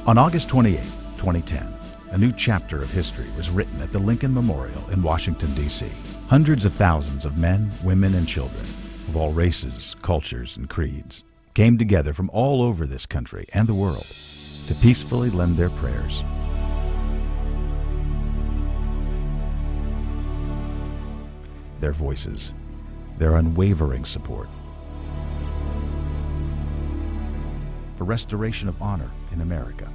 On August 28, 2010, a new chapter of history was written at the Lincoln Memorial in Washington, D.C. Hundreds of thousands of men, women, and children of all races, cultures, and creeds came together from all over this country and the world to peacefully lend their prayers, their voices, their unwavering support for restoration of honor in America.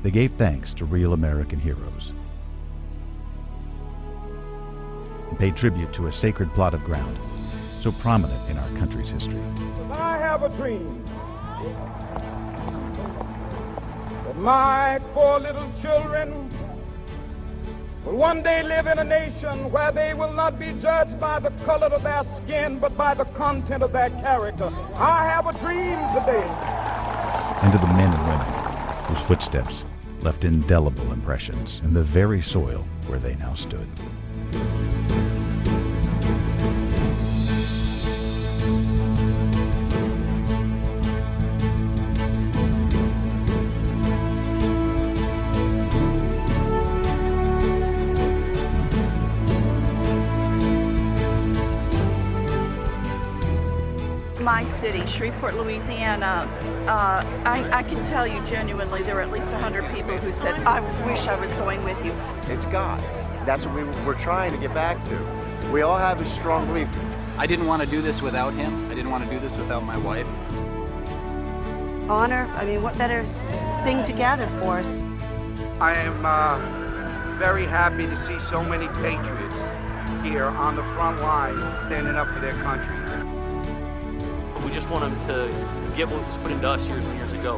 They gave thanks to real American heroes and paid tribute to a sacred plot of ground so prominent in our country's history. I have a dream that my 4 little children will one day live in a nation where they will not be judged by the color of their skin, but by the content of their character. I have a dream today. And to the men and women whose footsteps left indelible impressions in the very soil where they now stood. My city, Shreveport, Louisiana, I can tell you genuinely there were at least 100 people who said, I wish I was going with you. It's God. That's what we're trying to get back to. We all have a strong belief. I didn't want to do this without him. I didn't want to do this without my wife. Honor, I mean, what better thing to gather for us? I am very happy to see so many patriots here on the front line standing up for their country. We just want them to get what was put into us years and years ago.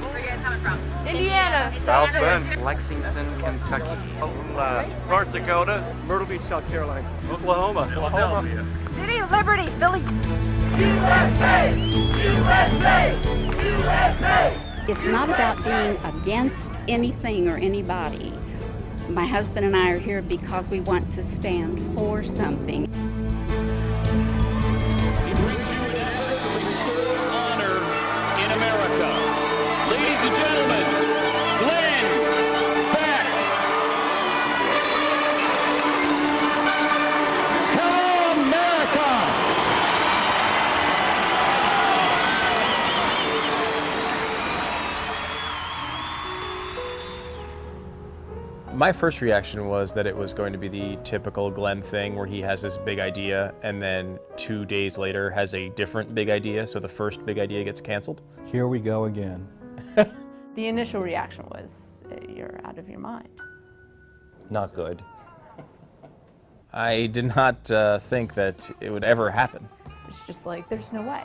Where are you guys coming from? Indiana. South Bend. Lexington, Kentucky. From North Dakota. Myrtle Beach, South Carolina. Oklahoma. Philadelphia. City of Liberty, Philly. USA! USA! USA! It's not about being against anything or anybody. My husband and I are here because we want to stand for something. He brings you an act to restore honor in America. Ladies and gentlemen, Glenn Beck. Hello, America! My first reaction was that it was going to be the typical Glenn thing where he has this big idea and then 2 days later has a different big idea, so the first big idea gets canceled. Here we go again. The initial reaction was, you're out of your mind. Not good. I did not think that it would ever happen. It's just like, there's no way.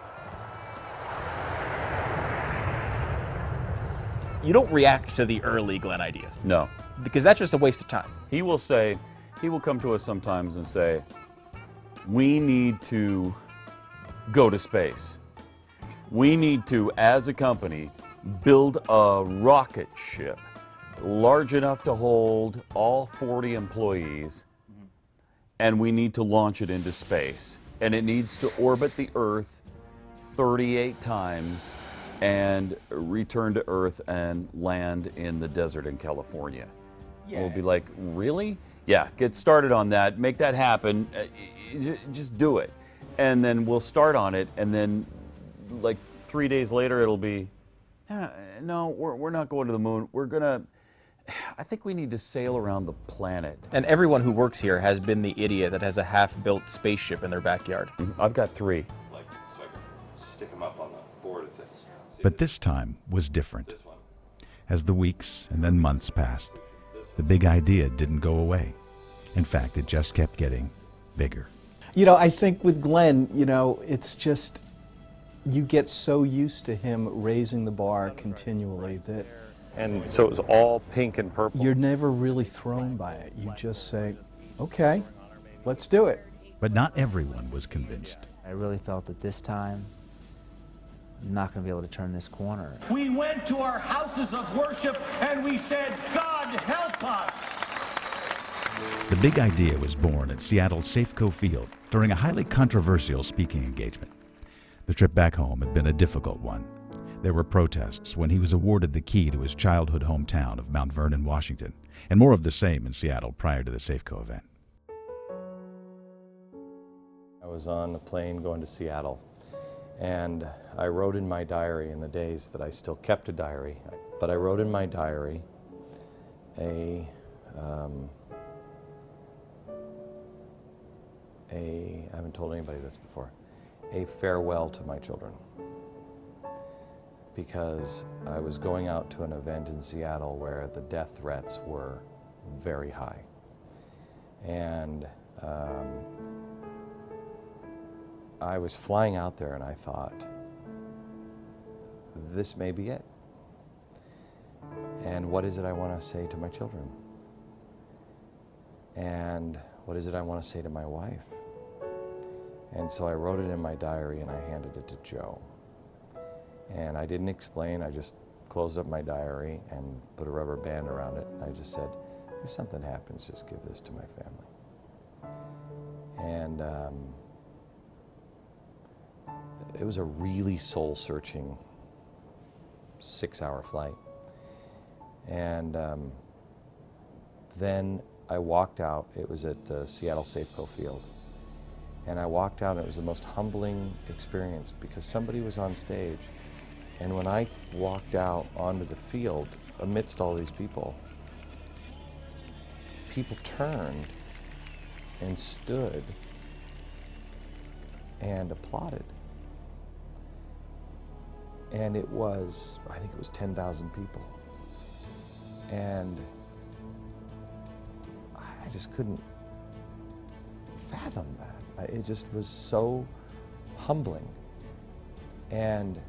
You don't react to the early Glenn ideas. No. Because that's just a waste of time. He will come to us sometimes and say, we need to go to space. We need to, as a company, build a rocket ship large enough to hold all 40 employees, and we need to launch it into space. And it needs to orbit the Earth 38 times and return to Earth and land in the desert in California. Yeah. We'll be like, really? Yeah, get started on that, make that happen, just do it. And then we'll start on it, and then like 3 days later it'll be, no, we're not going to the moon. I think we need to sail around the planet. And everyone who works here has been the idiot that has a half-built spaceship in their backyard. I've got 3. So I can stick them up on the board. But this time was different. As the weeks and then months passed, the big idea didn't go away. In fact, it just kept getting bigger. You know, I think with Glenn, you know, it's just, you get so used to him raising the bar continually that... And so it was all pink and purple. You're never really thrown by it. You just say, okay, let's do it. But not everyone was convinced. I really felt that this time, I'm not going to be able to turn this corner. We went to our houses of worship and we said, God help us. The big idea was born at Seattle's Safeco Field during a highly controversial speaking engagement. The trip back home had been a difficult one. There were protests when he was awarded the key to his childhood hometown of Mount Vernon, Washington, and more of the same in Seattle prior to the Safeco event. I was on a plane going to Seattle, and I wrote in my diary in the days that I still kept a diary, but I wrote in my diary I haven't told anybody this before, a farewell to my children. Because I was going out to an event in Seattle where the death threats were very high. And I was flying out there and I thought, this may be it. And what is it I want to say to my children? And what is it I want to say to my wife? And so I wrote it in my diary and I handed it to Joe. And I didn't explain, I just closed up my diary and put a rubber band around it. And I just said, if something happens, just give this to my family. And it was a really soul-searching 6-hour flight. And then I walked out, it was at the Seattle Safeco Field. And I walked out and it was the most humbling experience because somebody was on stage. And when I walked out onto the field amidst all these people, people turned and stood and applauded. And it was, I think it was 10,000 people. And I just couldn't fathom that. It just was so humbling. And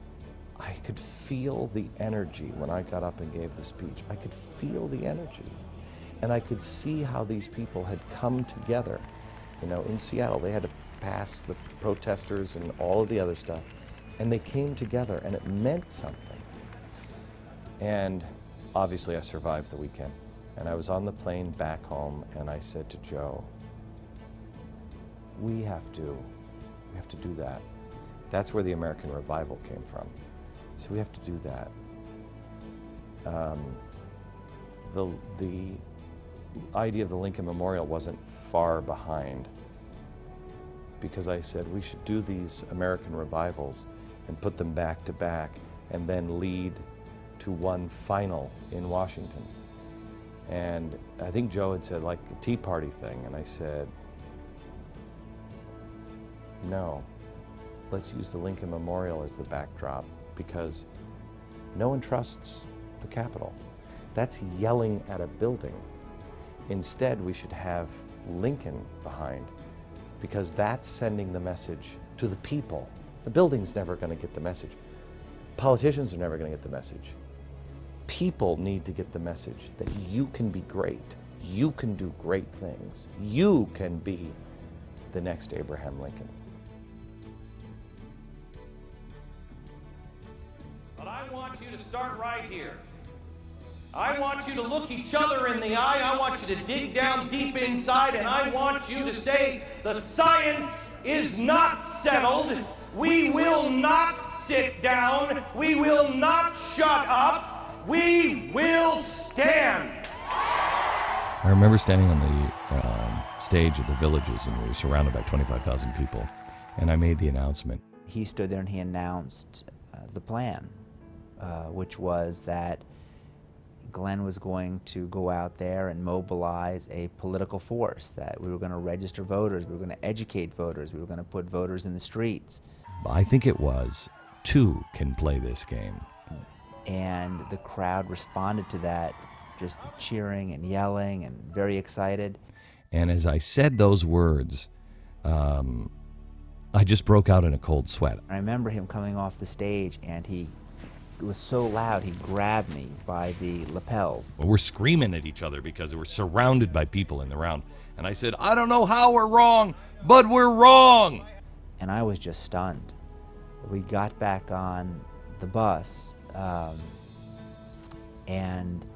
I could feel the energy when I got up and gave the speech. I could feel the energy. And I could see how these people had come together. You know, in Seattle, they had to pass the protesters and all of the other stuff. And they came together, and it meant something. And obviously, I survived the weekend. And I was on the plane back home, and I said to Joe, we have to do that. That's where the American Revival came from. So we have to do that. The idea of the Lincoln Memorial wasn't far behind, because I said we should do these American revivals and put them back to back and then lead to one final in Washington. And I think Joe had said like a Tea Party thing, and I said, no, let's use the Lincoln Memorial as the backdrop, because no one trusts the Capitol. That's yelling at a building. Instead, we should have Lincoln behind, because that's sending the message to the people. The building's never going to get the message. Politicians are never going to get the message. People need to get the message that you can be great. You can do great things. You can be the next Abraham Lincoln. But I want you to start right here. I want you to look each other in the eye. I want you to dig down deep inside, and I want you to say, the science is not settled. We will not sit down. We will not shut up. We will stand. I remember standing on the stage at the Villages, and we were surrounded by 25,000 people, and I made the announcement. He stood there and he announced the plan, which was that Glenn was going to go out there and mobilize a political force, that we were going to register voters, we were going to educate voters, we were going to put voters in the streets. I think it was, two can play this game. And the crowd responded to that, just cheering and yelling and very excited. And as I said those words, I just broke out in a cold sweat. I remember him coming off the stage, and it was so loud, he grabbed me by the lapels. Well, we're screaming at each other because we're surrounded by people in the round. And I said, I don't know how we're wrong, but we're wrong. And I was just stunned. We got back on the bus, and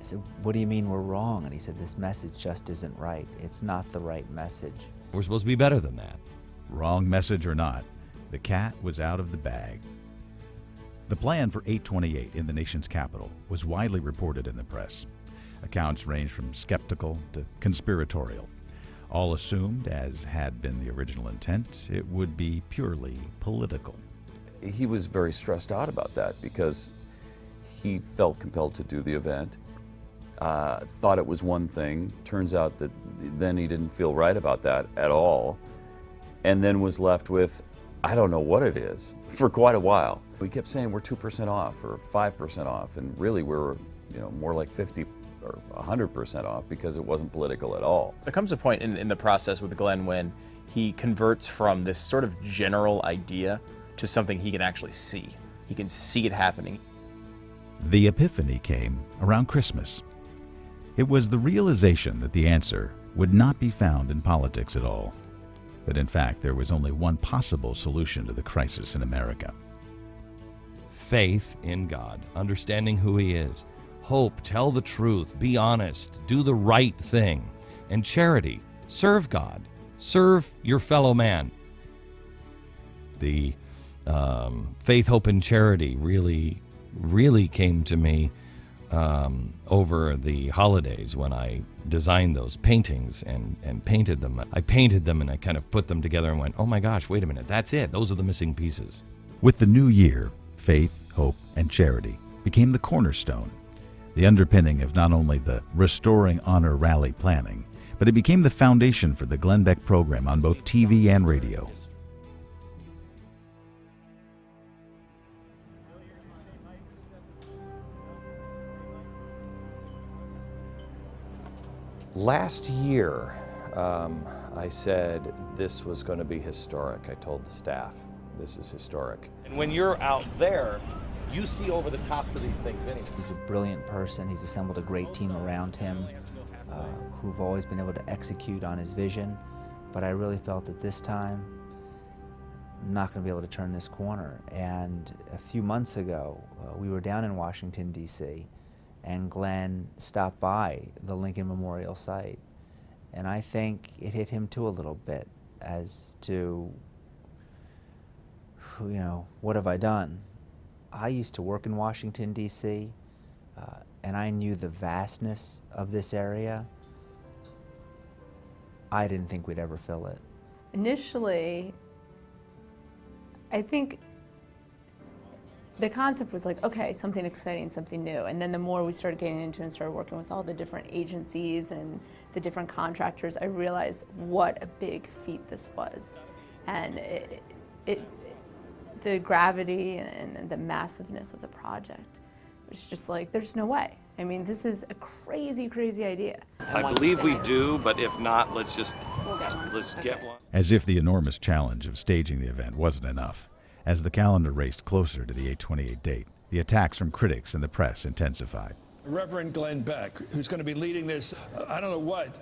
said, what do you mean we're wrong? And he said, this message just isn't right. It's not the right message. We're supposed to be better than that. Wrong message or not, the cat was out of the bag. The plan for 828 in the nation's capital was widely reported in the press. Accounts ranged from skeptical to conspiratorial. All assumed, as had been the original intent, it would be purely political. He was very stressed out about that because he felt compelled to do the event, thought it was one thing. Turns out that then he didn't feel right about that at all, and then was left with, I don't know what it is, for quite a while. We kept saying we're 2% off or 5% off, and really we're more like 50 or 100% off because it wasn't political at all. There comes a point in the process with Glenn when he converts from this sort of general idea to something he can actually see. He can see it happening. The epiphany came around Christmas. It was the realization that the answer would not be found in politics at all, that in fact there was only one possible solution to the crisis in America. Faith in God, understanding who He is. Hope, tell the truth, be honest, do the right thing. And charity, serve God, serve your fellow man. The faith, hope, and charity really came to me over the holidays when I designed those paintings and painted them. I painted them and I kind of put them together and went, oh my gosh, wait a minute, that's it. Those are the missing pieces. With the new year, faith, hope, and charity became the cornerstone, the underpinning of not only the Restoring Honor Rally planning, but it became the foundation for the Glenn Beck program on both TV and radio. Last year, I said this was going to be historic. I told the staff, this is historic. And when you're out there, you see over the tops of these things anyway. He's a brilliant person. He's assembled a great team around him who've always been able to execute on his vision. But I really felt that this time, I'm not going to be able to turn this corner. And a few months ago, we were down in Washington, D.C., and Glenn stopped by the Lincoln Memorial site. And I think it hit him too a little bit as to, what have I done? I used to work in Washington, D.C., and I knew the vastness of this area. I didn't think we'd ever fill it. Initially, I think the concept was like, okay, something exciting, something new. And then the more we started getting into and started working with all the different agencies and the different contractors, I realized what a big feat this was. And the gravity and the massiveness of the project was just like, there's no way. I mean, this is a crazy, crazy idea. I believe we do, but if not, let's get one. As if the enormous challenge of staging the event wasn't enough. As the calendar raced closer to the 828 date, the attacks from critics and the press intensified. Reverend Glenn Beck, who's going to be leading this, I don't know what.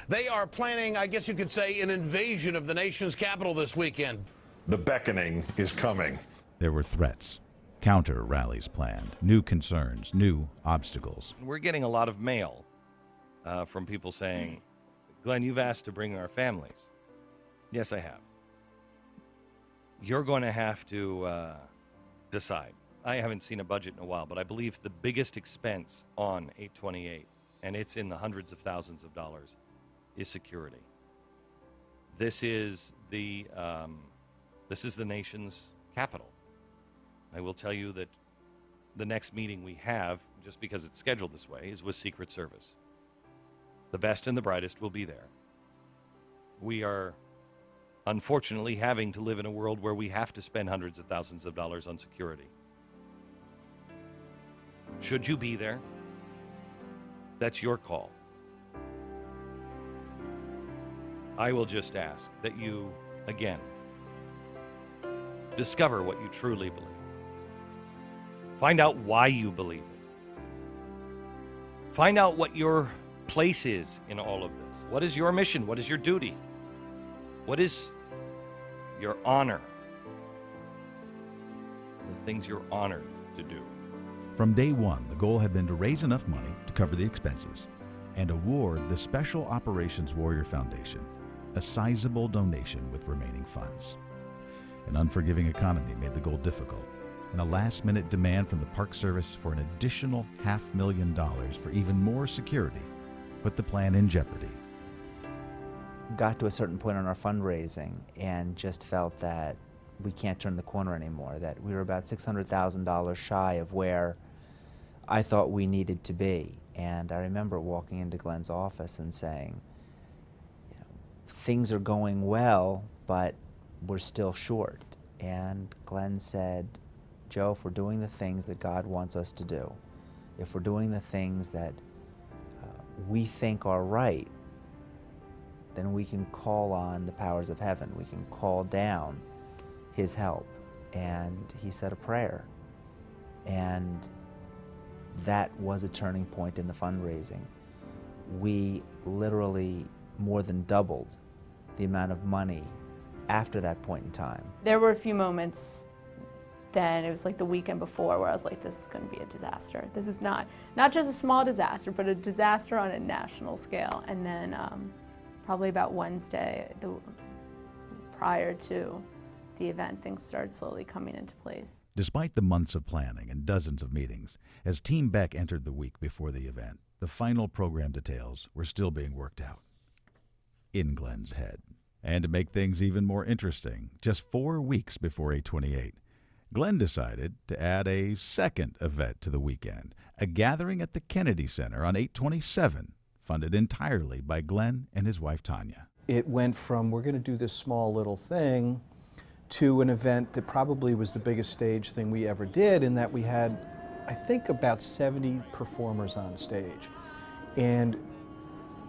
They are planning, I guess you could say, an invasion of the nation's capital this weekend. The beckoning is coming. There were threats, counter rallies planned, new concerns, new obstacles. We're getting a lot of mail from people saying, Glenn, you've asked to bring our families. Yes, I have. You're going to have to decide. I haven't seen a budget in a while, but I believe the biggest expense on 828, and it's in the hundreds of thousands of dollars, is security. This is the nation's capital. I will tell you that the next meeting we have, just because it's scheduled this way, is with Secret Service. The best and the brightest will be there. We are unfortunately having to live in a world where we have to spend hundreds of thousands of dollars on security. Should you be there? That's your call. I will just ask that you, again, discover what you truly believe. Find out why you believe it. Find out what your place is in all of this. What is your mission? What is your duty? What is your honor? The things you're honored to do. From day one, the goal had been to raise enough money to cover the expenses and award the Special Operations Warrior Foundation a sizable donation with remaining funds. An unforgiving economy made the goal difficult, and a last-minute demand from the Park Service for an additional $500,000 for even more security put the plan in jeopardy. Got to a certain point on our fundraising and just felt that we can't turn the corner anymore, that we were about $600,000 shy of where I thought we needed to be. And I remember walking into Glenn's office and saying, you know, things are going well, but we're still short. And Glenn said, Joe, if we're doing the things that God wants us to do, if we're doing the things that we think are right, then we can call on the powers of heaven. We can call down His help. And he said a prayer. And that was a turning point in the fundraising. We literally more than doubled the amount of money after that point in time. There were a few moments then, it was like the weekend before, where I was like, this is going to be a disaster. This is not just a small disaster, but a disaster on a national scale. And then probably about Wednesday, prior to the event, things started slowly coming into place. Despite the months of planning and dozens of meetings, as Team Beck entered the week before the event, the final program details were still being worked out in Glenn's head. And to make things even more interesting, just 4 weeks before 8/28, Glenn decided to add a second event to the weekend, a gathering at the Kennedy Center on 8/27, funded entirely by Glenn and his wife Tanya. It went from, we're going to do this small little thing, to an event that probably was the biggest stage thing we ever did, in that we had, I think, about 70 performers on stage. And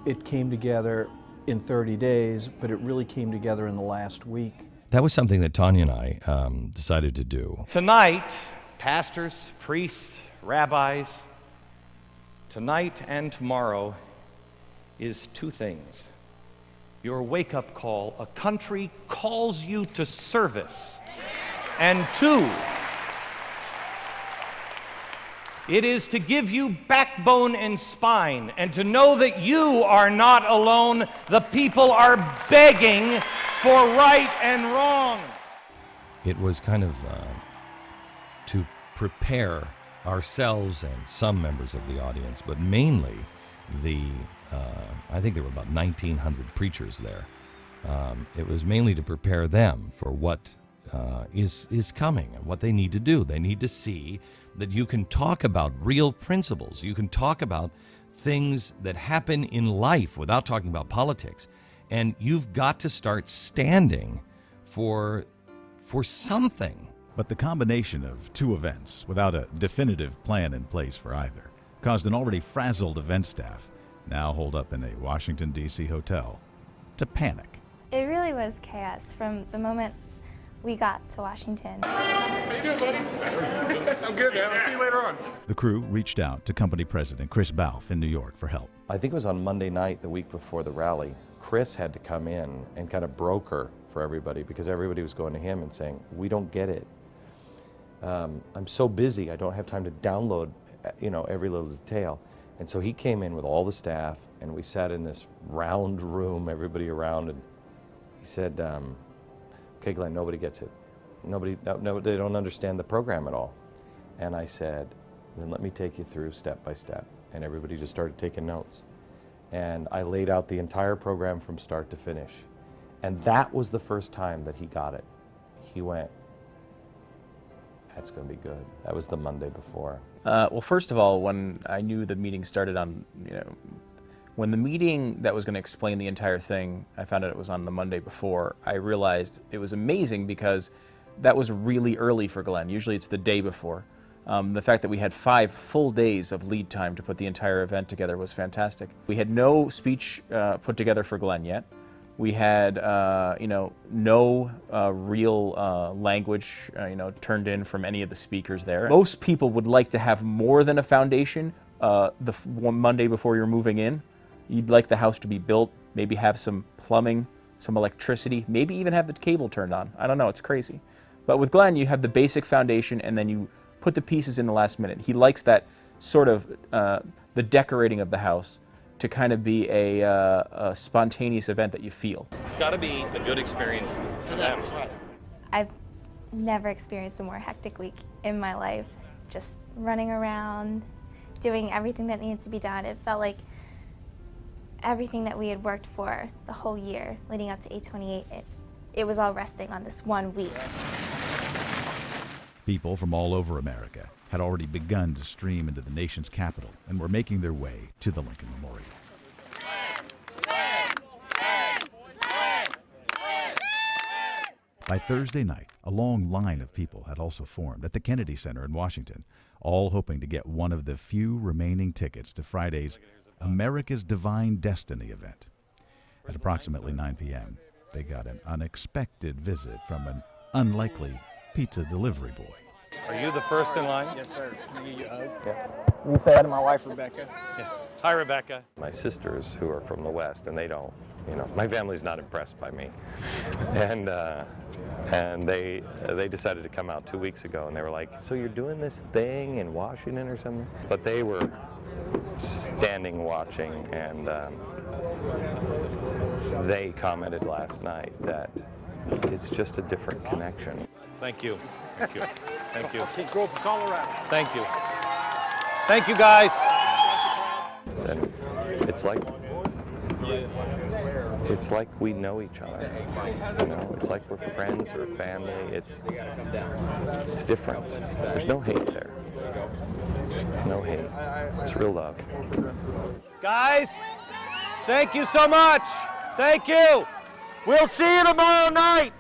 it came together in 30 days, but it really came together in the last week. That was something that Tanya and I decided to do. Tonight, pastors, priests, rabbis, tonight and tomorrow is two things. Your wake-up call, a country calls you to service. And two, it is to give you backbone and spine, and to know that you are not alone. The people are begging for right and wrong. It was kind of to prepare ourselves and some members of the audience, but mainly I think there were about 1,900 preachers there. It was mainly to prepare them for what is coming and what they need to do. They need to see that you can talk about real principles. You can talk about things that happen in life without talking about politics. And you've got to start standing for something. But the combination of two events, without a definitive plan in place for either, caused an already frazzled event staff, now holed up in a Washington, D.C. hotel, to panic. It really was chaos from the moment we got to Washington. How you doing, buddy? I'm good, man. I'll see you later on. The crew reached out to company president Chris Balfe in New York for help. I think it was on Monday night, the week before the rally, Chris had to come in and kind of broker for everybody, because everybody was going to him and saying, we don't get it. I'm so busy, I don't have time to download, every little detail. And so he came in with all the staff, and we sat in this round room, everybody around, and he said, okay, Glenn, nobody gets it. They don't understand the program at all. And I said, then let me take you through step by step. And everybody just started taking notes. And I laid out the entire program from start to finish. And that was the first time that he got it. He went, that's going to be good. That was the Monday before. Well, first of all, when I knew the meeting started on, when the meeting that was going to explain the entire thing, I found out it was on the Monday before, I realized it was amazing, because that was really early for Glenn. Usually it's the day before. The fact that we had 5 full days of lead time to put the entire event together was fantastic. We had no speech put together for Glenn yet. We had, no real language, turned in from any of the speakers there. Most people would like to have more than a foundation the one Monday before you're moving in. You'd like the house to be built, maybe have some plumbing, some electricity, maybe even have the cable turned on. I don't know, it's crazy. But with Glenn, you have the basic foundation, and then you put the pieces in the last minute. He likes that sort of the decorating of the house to kind of be a spontaneous event that you feel. It's got to be a good experience for them. I've never experienced a more hectic week in my life. Just running around, doing everything that needed to be done. It felt like everything that we had worked for the whole year leading up to 8/28, it was all resting on this one week. People from all over America had already begun to stream into the nation's capital and were making their way to the Lincoln Memorial. By Thursday night, a long line of people had also formed at the Kennedy Center in Washington, all hoping to get one of the few remaining tickets to Friday's America's Divine Destiny event. At approximately 9 p.m., they got an unexpected visit from an unlikely pizza delivery boy. Are you the first in line? Yes, sir. Can you hug? Yeah. You say hi to my wife, Rebecca. Yeah. Hi, Rebecca. My sisters who are from the West, and they don't, my family's not impressed by me. And they decided to come out 2 weeks ago, and they were like, so you're doing this thing in Washington or something? But they were standing watching, and they commented last night that it's just a different connection. Thank you. Thank you. Thank you. Keep growing, Colorado. Thank you. Thank you, guys. And it's like we know each other. It's like we're friends or family. It's different. There's no hate there. No hate. It's real love. Guys, thank you so much. Thank you. We'll see you tomorrow night.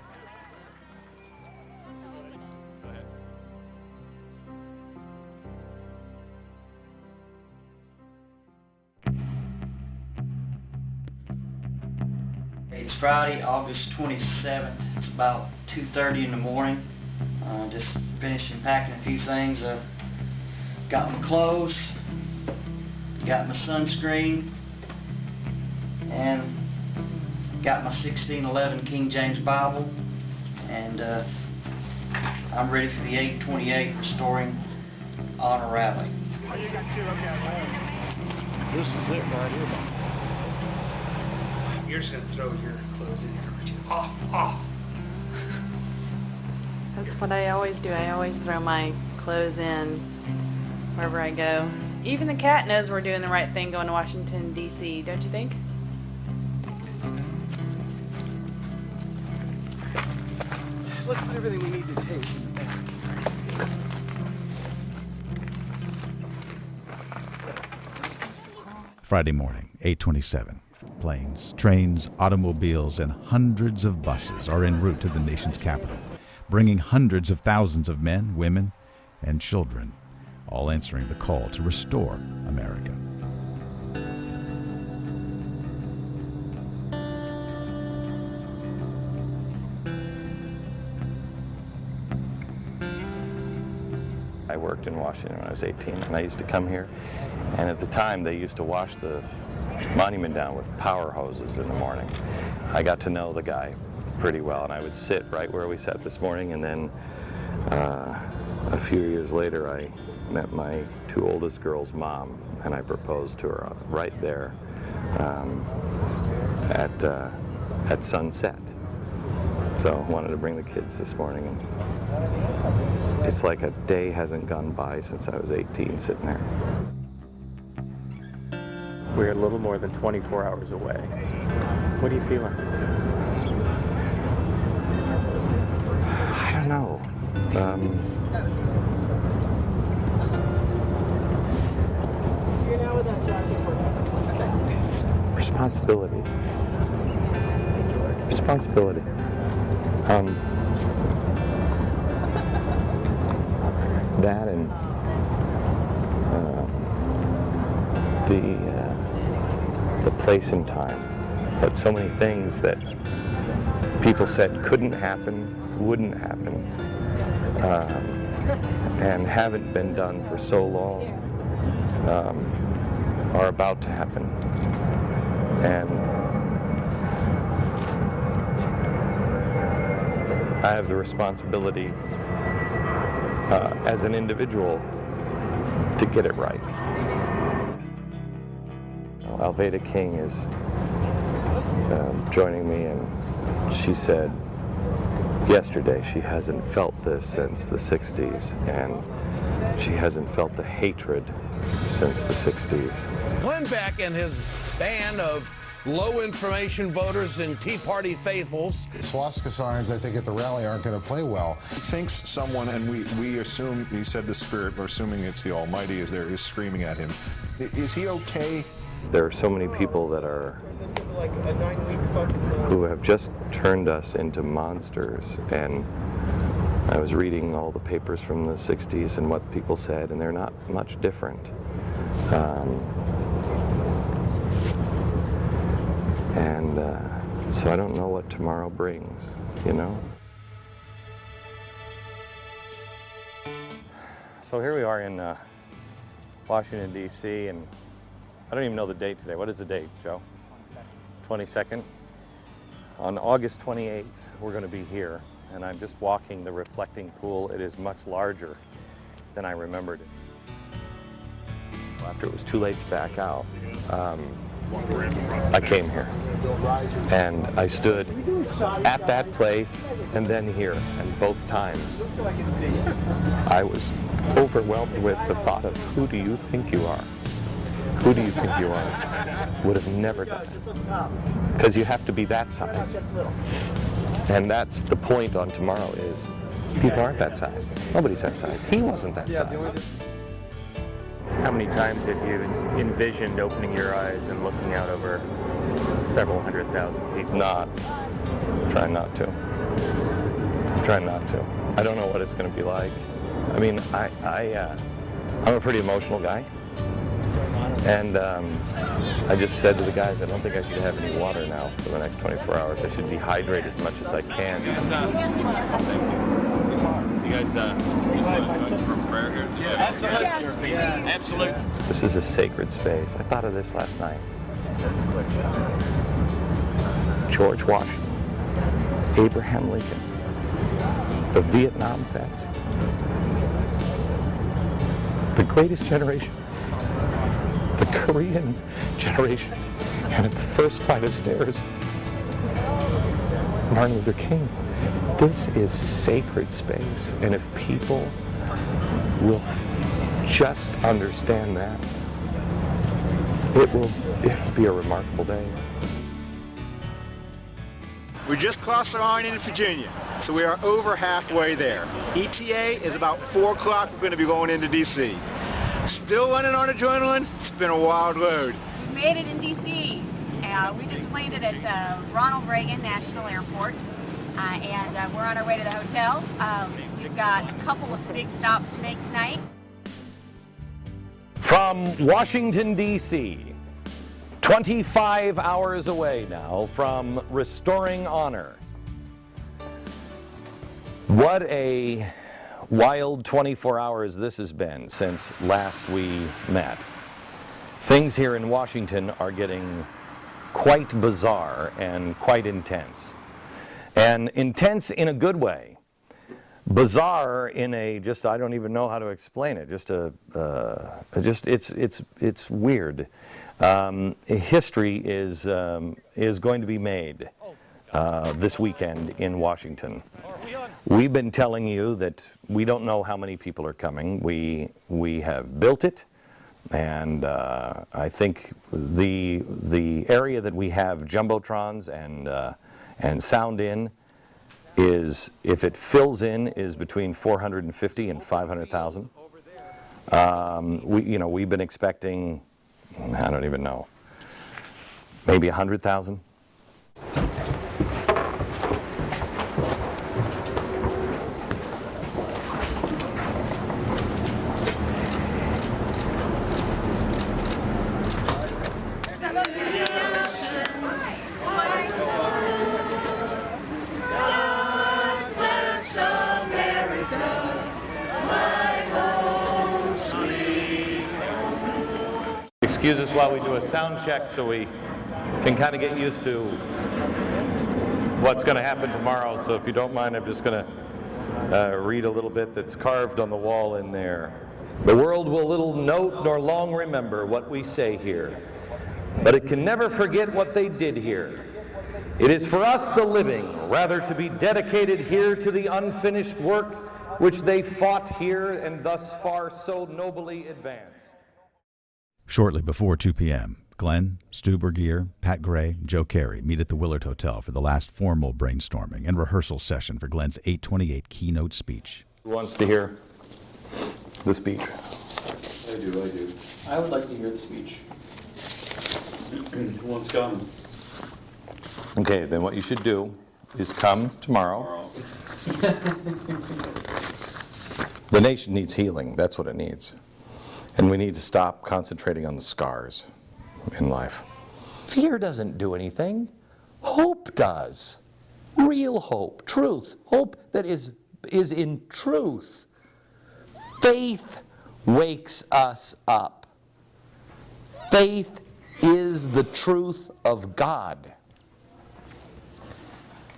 It's Friday, August 27th. It's about 2:30 in the morning. Just finishing packing a few things. Got my clothes, got my sunscreen, and got my 1611 King James Bible, and I'm ready for the 8/28 Restoring Honor Rally. Oh, you got two, okay. This is it right here. You're just going to throw your clothes in here, aren't you? Off. That's what I always do. I always throw my clothes in wherever I go. Even the cat knows we're doing the right thing going to Washington, D.C., don't you think? Let's put everything we need to take in the back. Friday morning, 8/27. Planes, trains, automobiles, and hundreds of buses are en route to the nation's capital, bringing hundreds of thousands of men, women, and children, all answering the call to restore America. I worked in Washington when I was 18, and I used to come here, and at the time they used to wash the monument down with power hoses in the morning. I got to know the guy pretty well, and I would sit right where we sat this morning, and then a few years later I met my two oldest girls' mom, and I proposed to her right there at sunset. So I wanted to bring the kids this morning, and it's like a day hasn't gone by since I was 18 sitting there. We're a little more than 24 hours away. What are you feeling? I don't know. Responsibility. Responsibility. That and the place and time. But so many things that people said couldn't happen, wouldn't happen, and haven't been done for so long are about to happen. And I have the responsibility as an individual to get it right. Alveda King is joining me, and she said yesterday she hasn't felt this since the 60s, and she hasn't felt the hatred since the 60s. Glenn Beck and his band of low information voters and Tea Party faithfuls. Swastika signs, I think, at the rally aren't going to play well. He thinks someone, and we assume, he said the Spirit, we're assuming it's the Almighty is screaming at him. Is he okay? There are so many people that are who have just turned us into monsters, and I was reading all the papers from the 60s and what people said, and they're not much different. So I don't know what tomorrow brings, you know? So here we are in Washington, D.C., and I don't even know the date today. What is the date, Joe? 22nd. On August 28th, we're going to be here, and I'm just walking the reflecting pool. It is much larger than I remembered it. After it was too late to back out, I came here, and I stood at that place and then here, and both times I was overwhelmed with the thought of, who do you think you are? Who do you think you are? Would have never done it. Because you have to be that size. And that's the point on tomorrow is, people aren't that size. Nobody's that size. He wasn't that size. How many times have you envisioned opening your eyes and looking out over several 100,000 people? Try not to. Try not to. I don't know what it's going to be like. I mean, I'm a pretty emotional guy. And I just said to the guys, I don't think I should have any water now for the next 24 hours. I should dehydrate as much as I can. You guys for prayer here? Yeah, absolutely. This is a sacred space. I thought of this last night. George Washington, Abraham Lincoln, the Vietnam vets, the greatest generation, the Korean generation, and at the first flight of stairs, Martin Luther King. This is sacred space, and if people will just understand that, it'll be a remarkable day. We just crossed the line into Virginia, so we are over halfway there. ETA is about 4 o'clock. We're going to be going into D.C. Still running on adrenaline. It's been a wild road. We made it in D.C. We just landed at Ronald Reagan National Airport, and we're on our way to the hotel. We've got a couple of big stops to make tonight. From Washington, D.C., 25 hours away now from restoring honor. What a wild 24 hours this has been since last we met. Things here in Washington are getting quite bizarre and quite intense. And intense in a good way. Bizarre in a just, I don't even know how to explain it. It's weird. History is going to be made this weekend in Washington. We've been telling you that we don't know how many people are coming. We have built it, and I think the area that we have jumbotrons and sound in is, if it fills in, is between 450 and 500,000. We've been expecting, I don't even know, maybe 100,000. Excuse us while we do a sound check so we can kind of get used to what's going to happen tomorrow. So if you don't mind, I'm just going to read a little bit that's carved on the wall in there. The world will little note nor long remember what we say here, but it can never forget what they did here. It is for us, the living, rather to be dedicated here to the unfinished work which they fought here and thus far so nobly advanced. Shortly before 2 p.m., Glenn, Stu Burgier, Pat Gray, and Joe Carey meet at the Willard Hotel for the last formal brainstorming and rehearsal session for Glenn's 828 keynote speech. Who wants to hear the speech? I do. I would like to hear the speech. Who wants to come? Okay, then what you should do is come tomorrow. The nation needs healing. That's what it needs. And we need to stop concentrating on the scars in life. Fear doesn't do anything. Hope does. Real hope, truth, hope that is in truth. Faith wakes us up. Faith is the truth of God.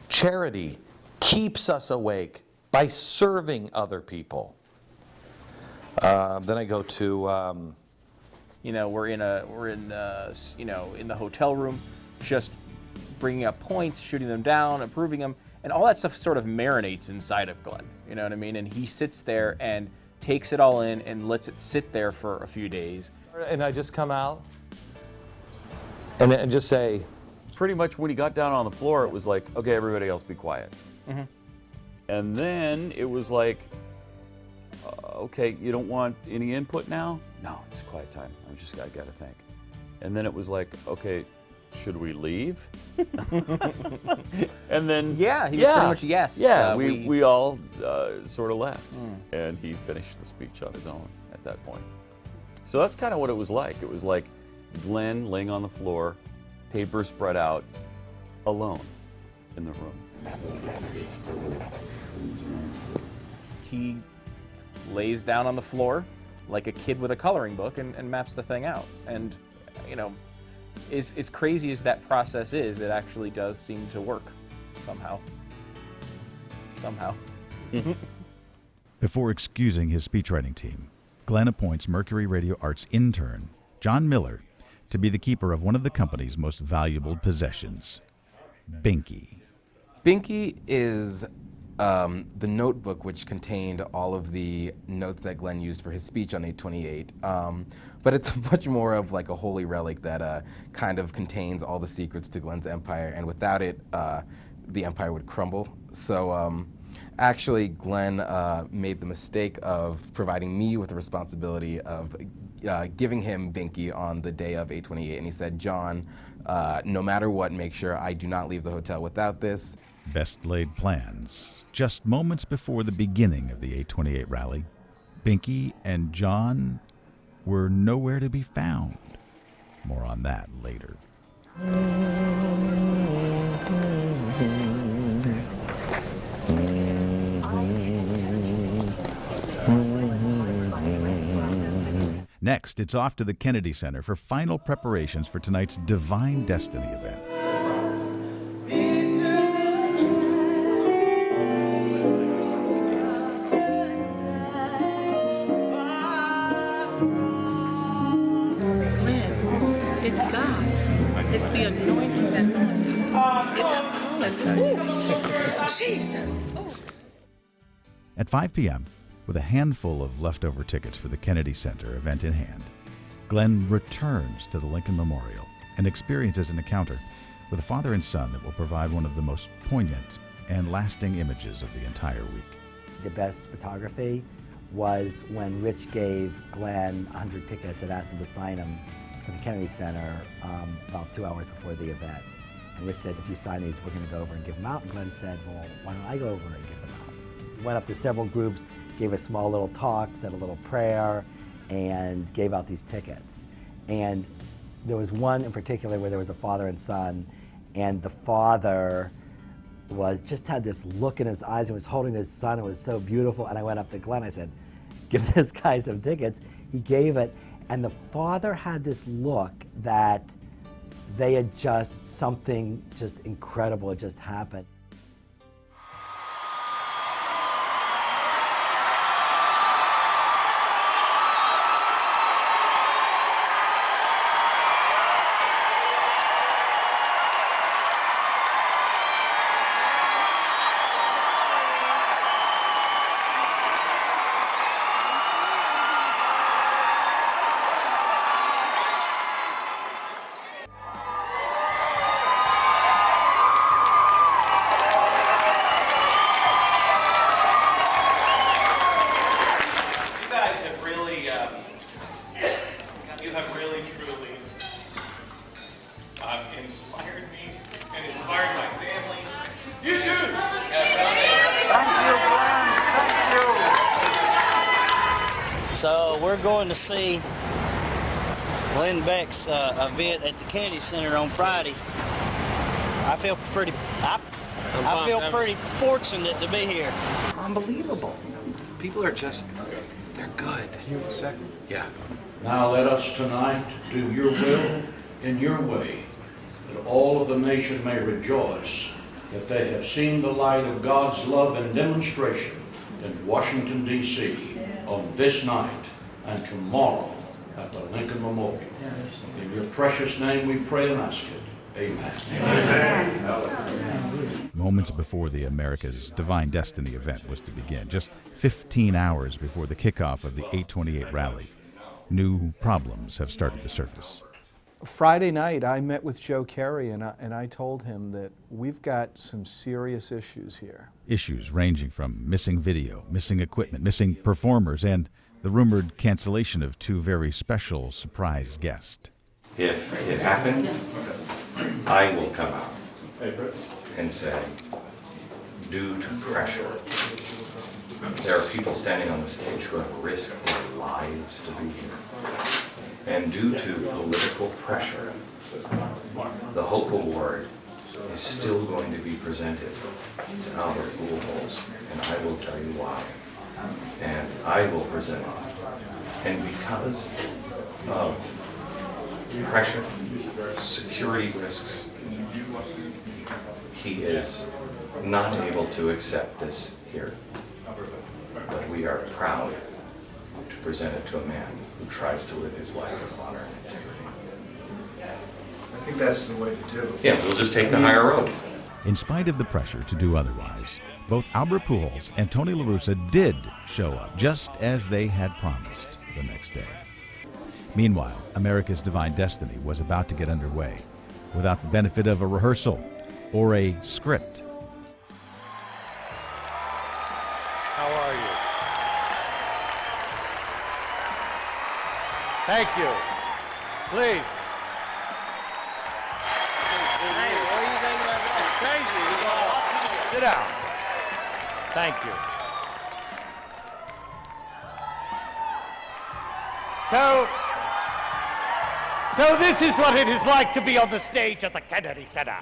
Charity keeps us awake by serving other people. Then I go to, we're in the hotel room, just bringing up points, shooting them down, approving them, and all that stuff sort of marinates inside of Glenn. You know what I mean? And he sits there and takes it all in and lets it sit there for a few days. And I just come out and just say, Pretty much when he got down on the floor, it was like, okay, everybody else be quiet. Mm-hmm. And then it was like, okay, you don't want any input now? No, it's quiet time. I gotta think. And then it was like, okay, should we leave? And then he was pretty much yes. Yeah, we all sort of left, and he finished the speech on his own at that point. So that's kind of what it was like. It was like Glenn laying on the floor, paper spread out, alone in the room. He lays down on the floor like a kid with a coloring book and maps the thing out. And, as crazy as that process is, it actually does seem to work somehow. Before excusing his speechwriting team, Glenn appoints Mercury Radio Arts intern John Miller to be the keeper of one of the company's most valuable possessions, Binky. Binky is the notebook which contained all of the notes that Glenn used for his speech on 828. But it's much more of like a holy relic that kind of contains all the secrets to Glenn's empire, and without it, the empire would crumble. So actually, Glenn made the mistake of providing me with the responsibility of giving him Binky on the day of 828, and he said, John, no matter what, make sure I do not leave the hotel without this. Best laid plans. Just moments before the beginning of the 828 rally, Binky and John were nowhere to be found. More on that later. Next, it's off to the Kennedy Center for final preparations for tonight's Divine Destiny event. It's God. It's the anointing that's on you. It's hallelujah. Jesus. Ooh. At 5 p.m., with a handful of leftover tickets for the Kennedy Center event in hand, Glenn returns to the Lincoln Memorial and experiences an encounter with a father and son that will provide one of the most poignant and lasting images of the entire week. The best photography was when Rich gave Glenn 100 tickets and asked him to sign them for the Kennedy Center about 2 hours before the event. And Rich said, if you sign these, we're going to go over and give them out. And Glenn said, well, why don't I go over and give them out? Went up to several groups, gave a small little talk, said a little prayer, and gave out these tickets. And there was one in particular where there was a father and son, and the father just had this look in his eyes and was holding his son. It was so beautiful. And I went up to Glenn, I said, give this guy some tickets. He gave it, and the father had this look that they had something just incredible had just happened. guys have really, you have really, truly inspired me and inspired my family. You too! Thank you, Glenn. Thank you. So we're going to see Glenn Beck's event at the Kennedy Center on Friday. I feel pretty fortunate to be here. Unbelievable. People are just, they're good. You a second? Yeah. Now let us tonight do your will in your way, that all of the nation may rejoice that they have seen the light of God's love and demonstration in Washington, D.C. on this night and tomorrow at the Lincoln Memorial. In your precious name we pray and ask it. Amen. Amen. Moments before the America's Divine Destiny event was to begin, just 15 hours before the kickoff of the 828 rally, new problems have started to surface. Friday night, I met with Joe Kerry, and I told him that we've got some serious issues here. Issues ranging from missing video, missing equipment, missing performers, and the rumored cancellation of two very special surprise guests. If it happens, I will come out and say, due to pressure, there are people standing on the stage who have risked their lives to be here. And due to political pressure, the Hope Award is still going to be presented to Albert Pujols, and I will tell you why. And I will present it. And because of pressure, security risks, he is not able to accept this here. But we are proud to present it to a man who tries to live his life with honor and integrity. I think that's the way to do it. Yeah, we'll just take the higher road. In spite of the pressure to do otherwise, both Albert Pujols and Tony La Russa did show up just as they had promised the next day. Meanwhile, America's Divine Destiny was about to get underway without the benefit of a rehearsal or a script. How are you? Thank you. Please. Hey, what do you think about that? It's crazy. Sit down. Thank you. So this is what it is like to be on the stage at the Kennedy Center.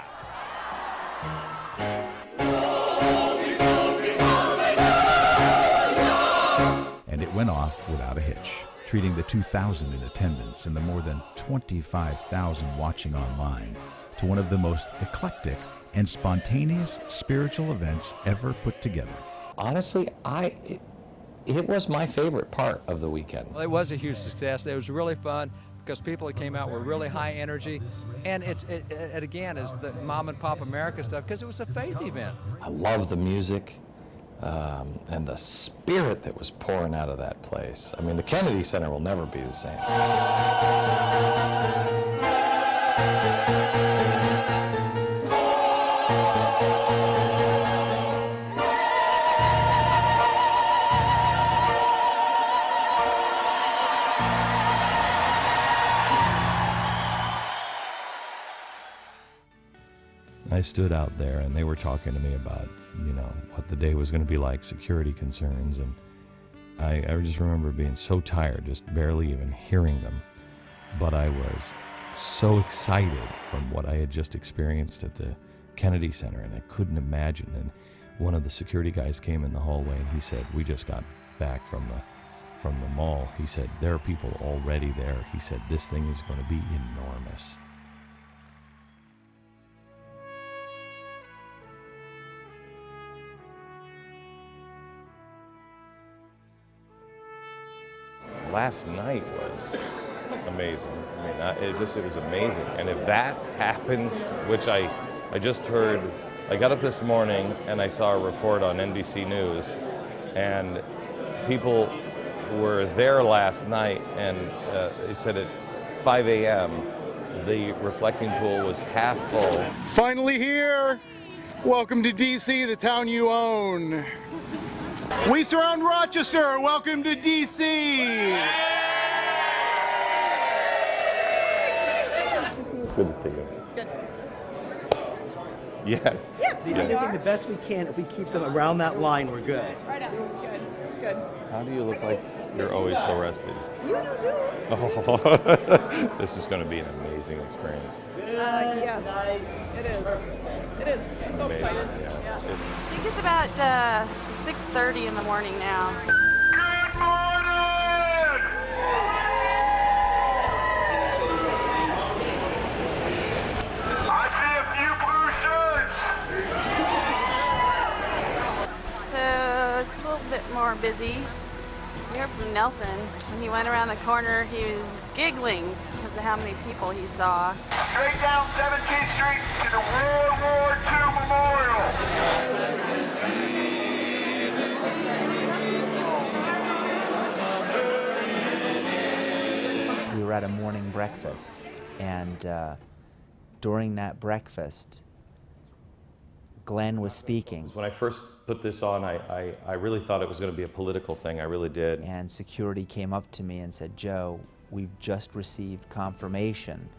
And it went off without a hitch, treating the 2,000 in attendance and the more than 25,000 watching online to one of the most eclectic and spontaneous spiritual events ever put together. Honestly, it was my favorite part of the weekend. Well, it was a huge success. It was really fun because people that came out were really high energy. And it again is the mom and pop America stuff because it was a faith event. I love the music and the spirit that was pouring out of that place. I mean, the Kennedy Center will never be the same. I stood out there and they were talking to me about, what the day was going to be like, security concerns, and I just remember being so tired, just barely even hearing them. But I was so excited from what I had just experienced at the Kennedy Center, and I couldn't imagine. And one of the security guys came in the hallway and he said, we just got back from the mall. He said, there are people already there. He said, this thing is going to be enormous. Last night was amazing. I mean, it was amazing. And if that happens, which I just heard, I got up this morning and I saw a report on NBC News, and people were there last night, and they said at 5 a.m. the reflecting pool was half full. Finally here. Welcome to DC, the town you own. We surround Rochester. Welcome to D.C. Good to see you. Good. Yes. Yes. Yes. I think the best we can, if we keep them around that line, we're good. Right on. Good. Good. How do you look like you're always so rested? You do too. Oh, this is going to be an amazing experience. Yes. It is. It is. I'm so Amazing. excited. Yeah. Yeah. It's- I think it's about 6:30 in the morning now. So it's a little bit more busy. We heard from Nelson. When he went around the corner, he was giggling because of how many people he saw. Straight down 17th Street to the World War II Memorial. We were at a morning breakfast, and during that breakfast, Glenn was speaking. When I first put this on, I really thought it was going to be a political thing. I really did. And security came up to me and said, "Joe, we've just received confirmation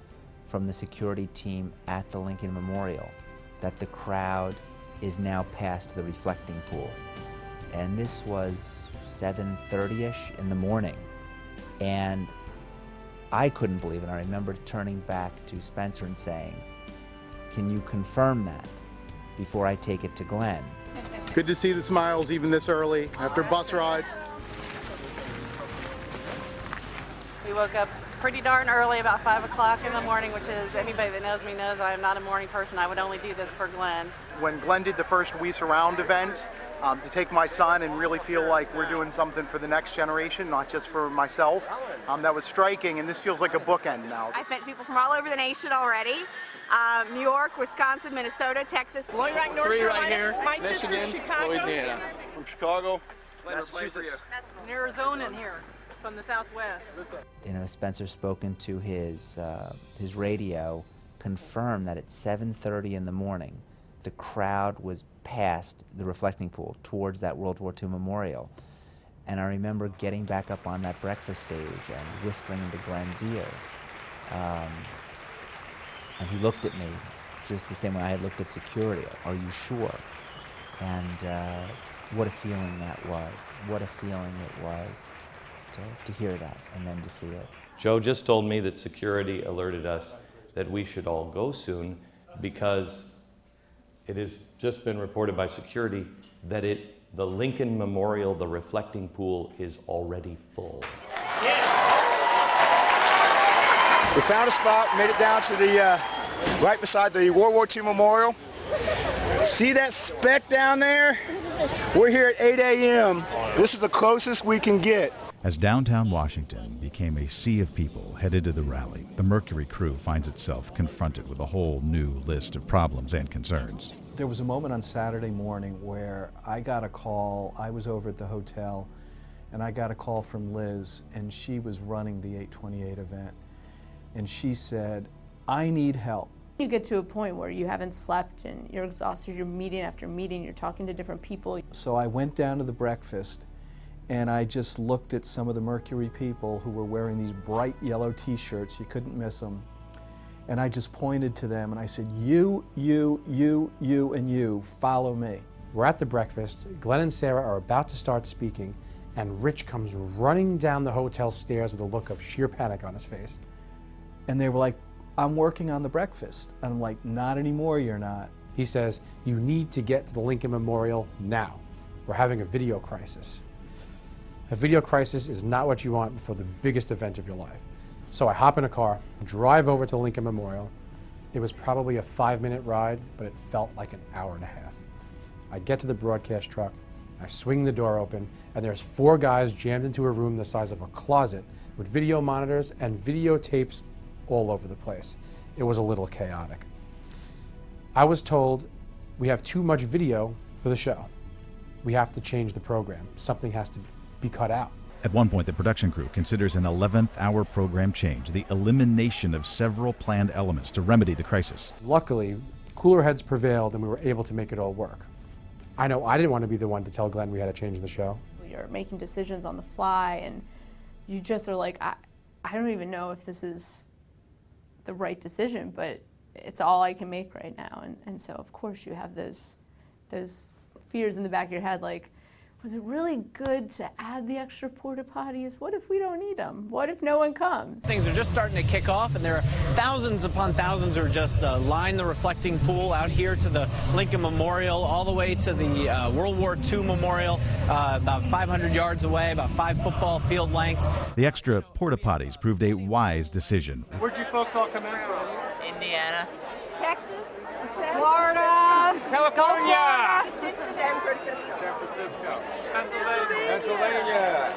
from the security team at the Lincoln Memorial that the crowd is now past the reflecting pool." And this was 7:30-ish in the morning. And I couldn't believe it. I remember turning back to Spencer and saying, "Can you confirm that before I take it to Glenn?" Good to see the smiles even this early after bus rides. We woke up pretty darn early, about 5 o'clock in the morning, which is, anybody that knows me knows I am not a morning person. I would only do this for Glenn. When Glenn did the first We Surround event, to take my son and really feel like we're doing something for the next generation, not just for myself, that was striking, and this feels like a bookend now. I've met people from all over the nation already. New York, Wisconsin, Minnesota, Texas. North Carolina. My sister's Michigan, Chicago. Louisiana. From Chicago, Massachusetts. An Arizonan here from the Southwest. You know, Spencer spoken to his radio, confirmed that at 7:30 in the morning, the crowd was past the reflecting pool towards that World War II memorial. And I remember getting back up on that breakfast stage and whispering into Glenn's ear. And he looked at me just the same way I had looked at security. "Are you sure?" And what a feeling that was. What a feeling it was to hear that and then to see it. Joe just told me that security alerted us that we should all go soon because it has just been reported by security that the Lincoln Memorial, the reflecting pool, is already full. We found a spot, made it down to the right beside the World War II Memorial. See that speck down there? We're here at 8 a.m. This is the closest we can get. As downtown Washington became a sea of people headed to the rally, the Mercury crew finds itself confronted with a whole new list of problems and concerns. There was a moment on Saturday morning where I got a call. I was over at the hotel, and I got a call from Liz, and she was running the 828 event. And she said, "I need help." You get to a point where you haven't slept and you're exhausted, you're meeting after meeting, you're talking to different people. So I went down to the breakfast, and I just looked at some of the Mercury people who were wearing these bright yellow t-shirts, you couldn't miss them. And I just pointed to them and I said, you, and you, follow me. We're at the breakfast, Glenn and Sarah are about to start speaking, and Rich comes running down the hotel stairs with a look of sheer panic on his face. And they were like, "I'm working on the breakfast." And I'm like, "Not anymore, you're not." He says, "You need to get to the Lincoln Memorial now. We're having a video crisis." A video crisis is not what you want before the biggest event of your life. So I hop in a car, drive over to Lincoln Memorial. It was probably a 5-minute ride, but it felt like an hour and a half. I get to the broadcast truck, I swing the door open, and there's 4 guys jammed into a room the size of a closet with video monitors and videotapes all over the place. It was a little chaotic. I was told we have too much video for the show. We have to change the program. Something has to be cut out. At one point, the production crew considers an 11th-hour program change, the elimination of several planned elements to remedy the crisis. Luckily, cooler heads prevailed and we were able to make it all work. I know I didn't want to be the one to tell Glenn we had to change the show. You're making decisions on the fly, and you just are like, I don't even know if this is the right decision, but it's all I can make right now. And so, of course, you have those fears in the back of your head, like, was it really good to add the extra porta potties? What if we don't need them? What if no one comes? Things are just starting to kick off, and there are thousands upon thousands who are just line the reflecting pool out here to the Lincoln Memorial, all the way to the World War II Memorial, about 500 yards away, about 5 football field lengths. The extra porta potties proved a wise decision. Where'd you folks all come in from? Indiana. Texas. Florida. California. San Francisco. Pennsylvania.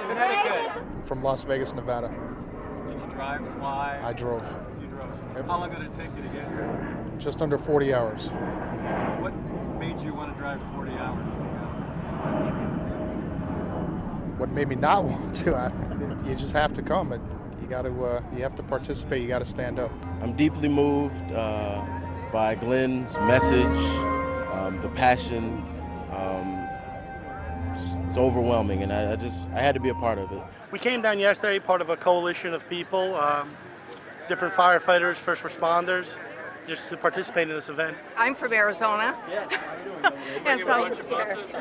Connecticut. From Las Vegas, Nevada. Did you drive, fly? I drove. You drove. Yep. How long did it take you to get here? Just under 40 hours. What made you want to drive 40 hours to get? What made me not want to? You just have to come. You have to participate. You got to stand up. I'm deeply moved by Glenn's message, the passion. It's overwhelming, and I had to be a part of it. We came down yesterday, part of a coalition of people, different firefighters, first responders, just to participate in this event. I'm from Arizona. Yeah. And so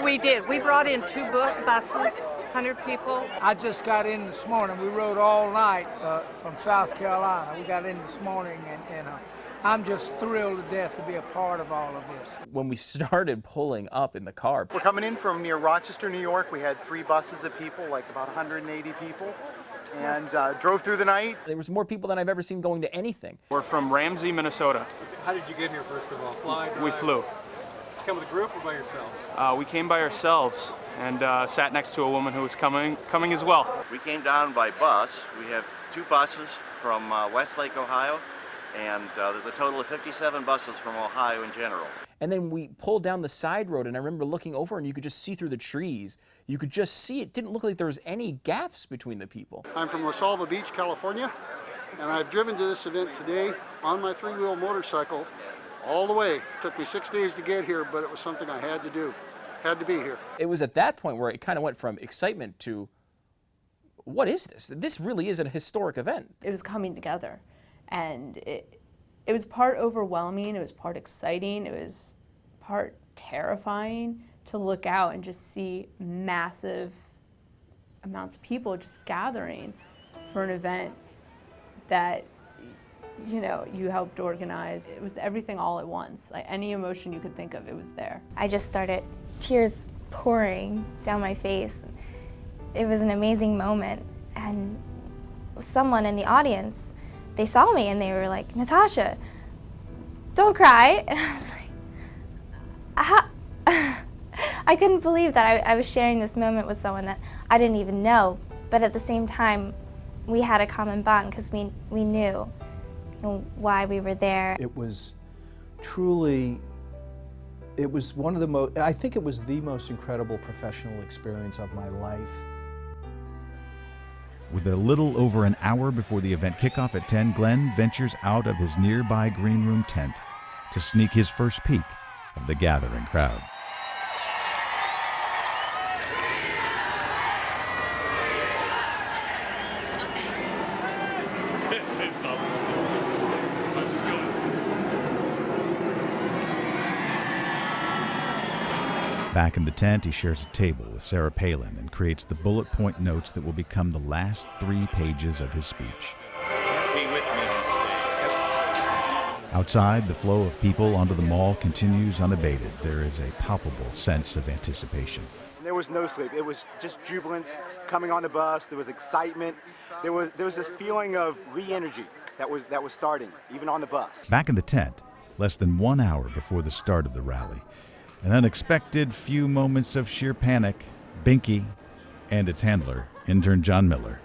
we did. We brought in 2 buses, 100 people. I just got in this morning. We rode all night from South Carolina. We got in this morning, and I'm just thrilled to death to be a part of all of this. When we started pulling up in the car. We're coming in from near Rochester, New York. We had 3 buses of people, like about 180 people, and drove through the night. There was more people than I've ever seen going to anything. We're from Ramsey, Minnesota. How did you get here, first of all? Fly, drive? We flew. Did you come with a group or by yourself? We came by ourselves and sat next to a woman who was coming as well. We came down by bus. We have 2 buses from Westlake, Ohio, and there's a total of 57 buses from Ohio in general. And then we pulled down the side road, and I remember looking over, and you could just see through the trees. You could just see it didn't look like there was any gaps between the people. I'm from La Salva Beach, California, and I've driven to this event today on my 3-wheel motorcycle all the way. It took me 6 days to get here, but it was something I had to do. Had to be here. It was at that point where it kind of went from excitement to, what is this? This really is a historic event. It was coming together, and it was part overwhelming, it was part exciting, it was part terrifying to look out and just see massive amounts of people just gathering for an event that, you know, you helped organize. It was everything all at once. Like any emotion you could think of, it was there. I just started tears pouring down my face. It was an amazing moment, and someone in the audience, they saw me and they were like, "Natasha, don't cry." And I was like, I couldn't believe that I was sharing this moment with someone that I didn't even know, but at the same time, we had a common bond because we knew, why we were there. It was truly, it was one of the most, I think it was the most incredible professional experience of my life. With a little over an hour before the event kickoff at 10, Glenn ventures out of his nearby green room tent to sneak his first peek of the gathering crowd. Back in the tent, he shares a table with Sarah Palin and creates the bullet point notes that will become the last 3 pages of his speech. Be with me on stage. Outside, the flow of people onto the mall continues unabated. There is a palpable sense of anticipation. There was no sleep. It was just jubilance coming on the bus. There was excitement. There was this feeling of re-energy that was starting, even on the bus. Back in the tent, less than 1 hour before the start of the rally, an unexpected few moments of sheer panic. Binky and its handler, intern John Miller,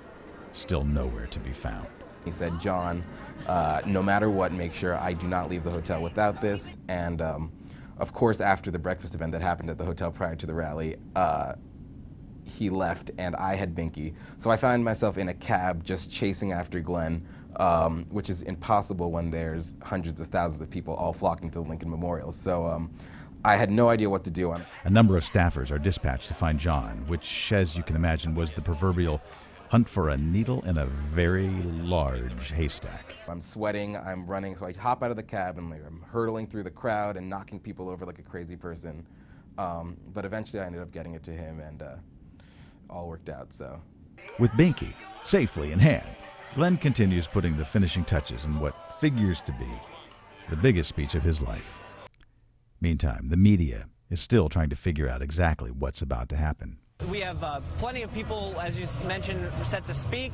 still nowhere to be found. He said, "John, no matter what, make sure I do not leave the hotel without this." And of course, after the breakfast event that happened at the hotel prior to the rally, he left and I had Binky. So I found myself in a cab just chasing after Glenn, which is impossible when there's hundreds of thousands of people all flocking to the Lincoln Memorial. So I had no idea what to do. A number of staffers are dispatched to find John, which, as you can imagine, was the proverbial hunt for a needle in a very large haystack. I'm sweating, I'm running, so I hop out of the cab and I'm hurtling through the crowd and knocking people over like a crazy person. But eventually I ended up getting it to him, and all worked out. So, with Binky safely in hand, Glenn continues putting the finishing touches in what figures to be the biggest speech of his life. Meantime, the media is still trying to figure out exactly what's about to happen. We have plenty of people, as you mentioned, set to speak.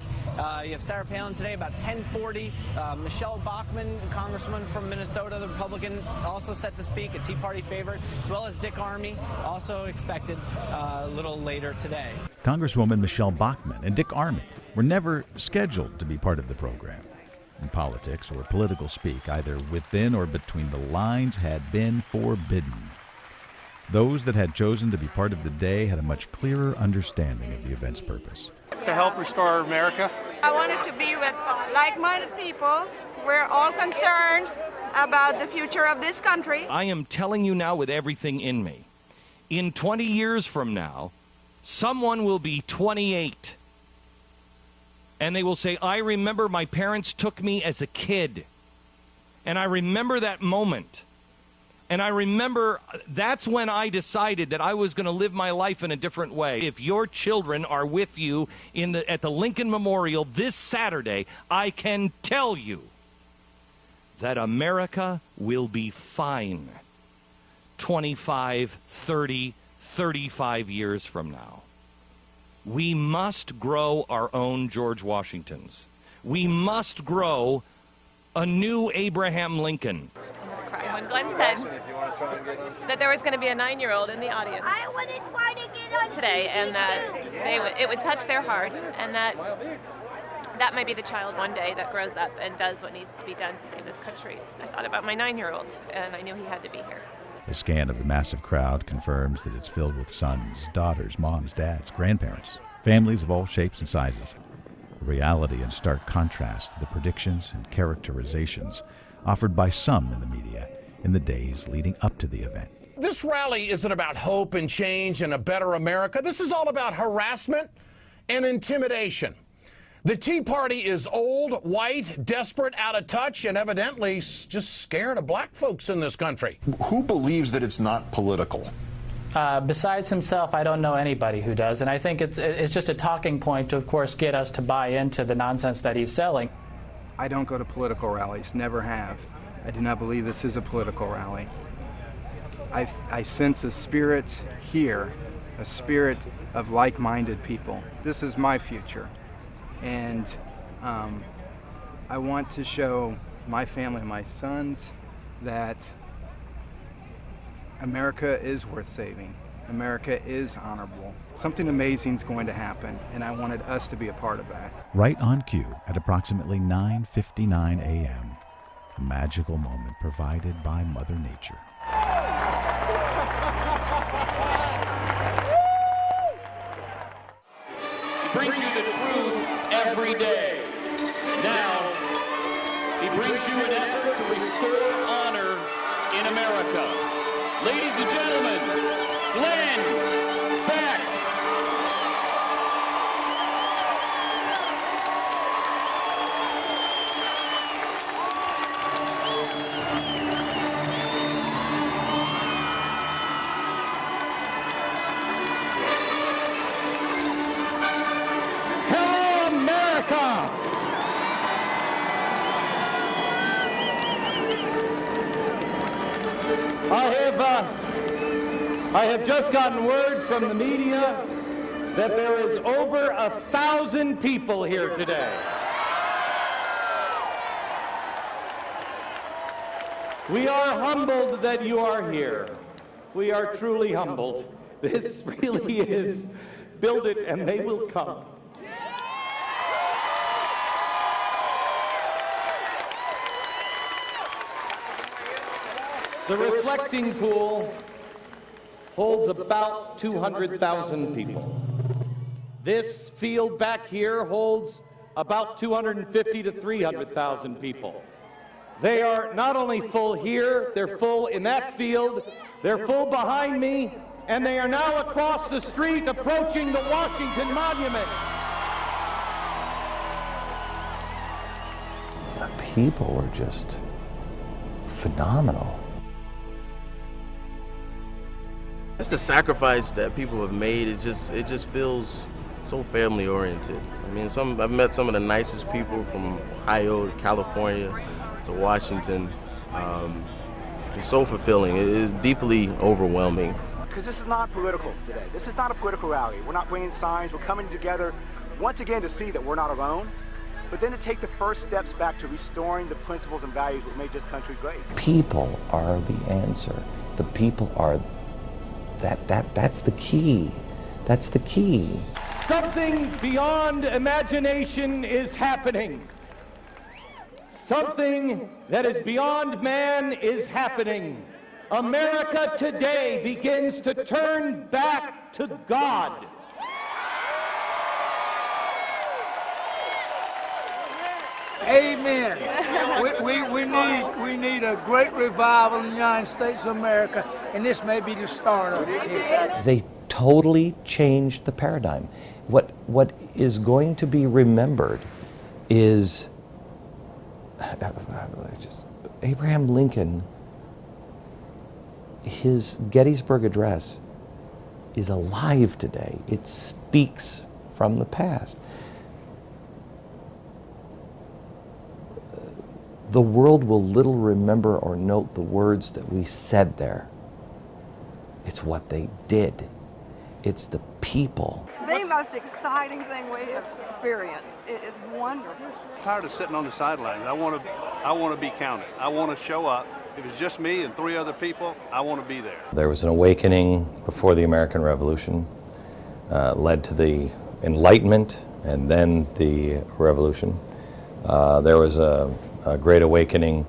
You have Sarah Palin today about 10:40. Michelle Bachmann, congressman from Minnesota, the Republican, also set to speak, a Tea Party favorite, as well as Dick Armey, also expected a little later today. Congresswoman Michelle Bachmann and Dick Armey were never scheduled to be part of the program. In politics or political speak, either within or between the lines had been forbidden. Those that had chosen to be part of the day had a much clearer understanding of the event's purpose. To help restore America. I wanted to be with like-minded people. We're all concerned about the future of this country. I am telling you now with everything in me, in 20 years from now, someone will be 28. And they will say, I remember my parents took me as a kid. And I remember that moment. And I remember that's when I decided that I was going to live my life in a different way. If your children are with you at the Lincoln Memorial this Saturday, I can tell you that America will be fine 25, 30, 35 years from now. We must grow our own George Washingtons. We must grow a new Abraham Lincoln. When Glenn said that there was going to be a 9-year-old in the audience today, and that it would touch their heart, and that might be the child one day that grows up and does what needs to be done to save this country. I thought about my 9-year-old, and I knew he had to be here. A scan of the massive crowd confirms that it's filled with sons, daughters, moms, dads, grandparents, families of all shapes and sizes. A reality in stark contrast to the predictions and characterizations offered by some in the media in the days leading up to the event. This rally isn't about hope and change and a better America. This is all about harassment and intimidation. The Tea Party is old, white, desperate, out of touch, and evidently just scared of black folks in this country. Who believes that it's not political? Besides himself, I don't know anybody who does, and I think it's just a talking point to, of course, get us to buy into the nonsense that he's selling. I don't go to political rallies, never have. I do not believe this is a political rally. I sense a spirit here, a spirit of like-minded people. This is my future. And I want to show my family, my sons, that America is worth saving. America is honorable. Something amazing is going to happen, and I wanted us to be a part of that. Right on cue at approximately 9:59 a.m., a magical moment provided by Mother Nature. He brings you the truth every day. Now, he brings you an effort to restore honor in America. Ladies and gentlemen, Glenn Beck. Hello, America! I have just gotten word from the media that there is over 1,000 people here today. We are humbled that you are here. We are truly humbled. This really is, build it and they will come. The reflecting pool holds about 200,000 people. This field back here holds about 250 to 300,000 people. They are not only full here, they're full in that field, They're full behind me, and they are now across the street approaching the Washington Monument. The people are just phenomenal. It's the sacrifice that people have made. It just feels so family oriented. I mean, I've met some of the nicest people from Ohio to California to Washington. It's so fulfilling. It is deeply overwhelming. Because this is not political today. This is not a political rally. We're not bringing signs. We're coming together once again to see that we're not alone, but then to take the first steps back to restoring the principles and values that made this country great. People are the answer. The people are that's the key. That's the key. Something beyond imagination is happening. Something that is beyond man is happening. America today begins to turn back to God. Amen. We need a great revival in the United States of America, and this may be the start of it. They totally changed the paradigm. What is going to be remembered is Abraham Lincoln. His Gettysburg Address is alive today. It speaks from the past. The world will little remember or note the words that we said there. It's what they did. It's the people. The most exciting thing we have experienced. It is wonderful. I'm tired of sitting on the sidelines. I want to be counted. I want to show up. If it's just me and 3 other people, I want to be there. There was an awakening before the American Revolution, led to the Enlightenment and then the Revolution. There was a great awakening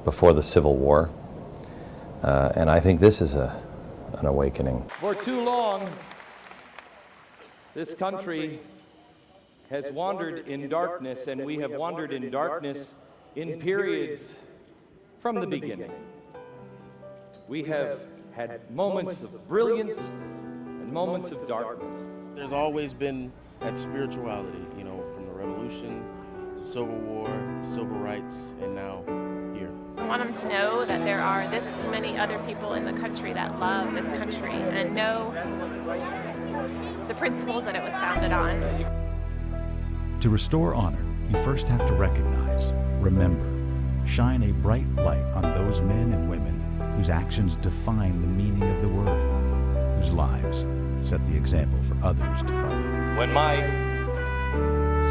before the Civil War, and I think this is an awakening. For too long, this country has wandered in darkness, and we have wandered in darkness in periods from the beginning. We have had moments of brilliance and moments of darkness. There's always been that spirituality, you know, from the Revolution, to Civil War, civil rights, and now here. I want them to know that there are this many other people in the country that love this country and know the principles that it was founded on. To restore honor, you first have to recognize, remember, shine a bright light on those men and women whose actions define the meaning of the word, whose lives set the example for others to follow. When my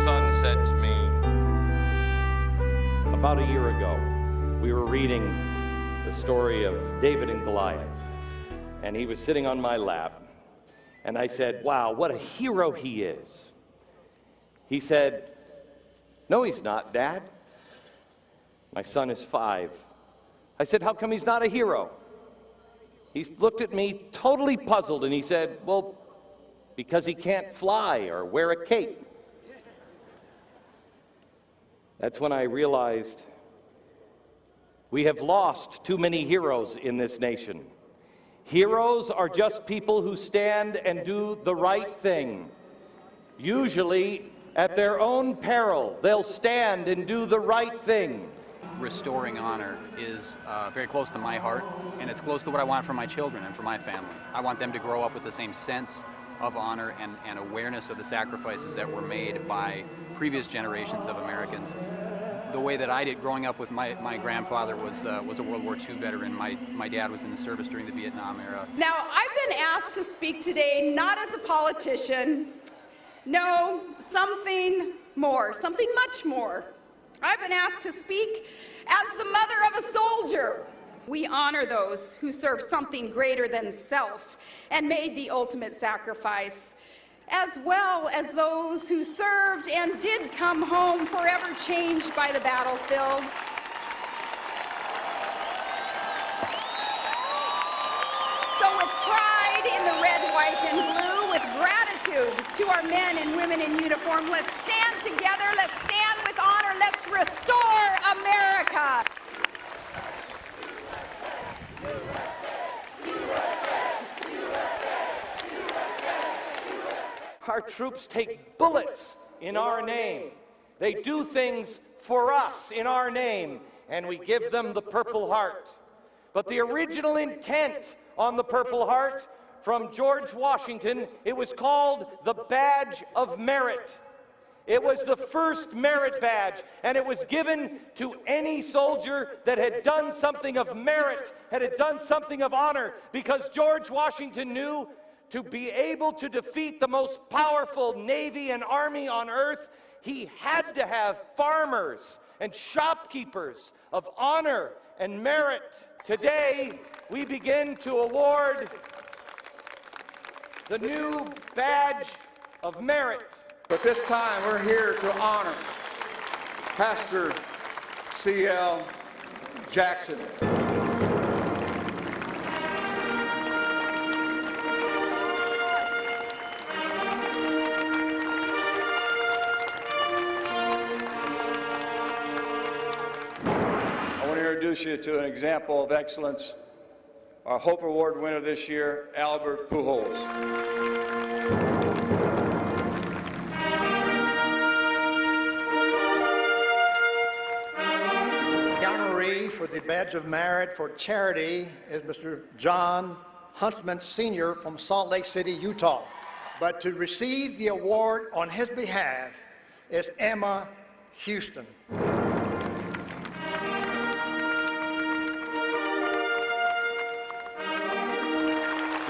son said to me, about a year ago, we were reading the story of David and Goliath, and he was sitting on my lap, and I said, wow, what a hero he is. He said, no, he's not, Dad. My son is 5. I said, how come he's not a hero? He looked at me totally puzzled, and he said, well, because he can't fly or wear a cape. That's when I realized we have lost too many heroes in this nation. Heroes are just people who stand and do the right thing. Usually, at their own peril, they'll stand and do the right thing. Restoring honor is very close to my heart, and it's close to what I want for my children and for my family. I want them to grow up with the same sense of honor and awareness of the sacrifices that were made by previous generations of Americans. The way that I did growing up with my grandfather was a World War II veteran. My dad was in the service during the Vietnam era. Now, I've been asked to speak today not as a politician, no, something more, something much more. I've been asked to speak as the mother of a soldier. We honor those who serve something greater than self and made the ultimate sacrifice, as well as those who served and did come home forever changed by the battlefield. So with pride in the red, white, and blue, with gratitude to our men and women in uniform, let's stand together, let's stand with honor, let's restore America. Our troops take bullets in our name. They do things for us in our name, and we give them the Purple Heart. But the original intent on the Purple Heart from George Washington, it was called the Badge of Merit. It was the first merit badge, and it was given to any soldier that had done something of merit, had done something of honor, because George Washington knew to be able to defeat the most powerful navy and army on earth, he had to have farmers and shopkeepers of honor and merit. Today, we begin to award the new Badge of Merit. But this time, we're here to honor Pastor C.L. Jackson. I want to introduce you to an example of excellence, our Hope Award winner this year, Albert Pujols. For the Badge of Merit for charity is Mr. John Huntsman Sr. from Salt Lake City, Utah. But to receive the award on his behalf is Emma Houston.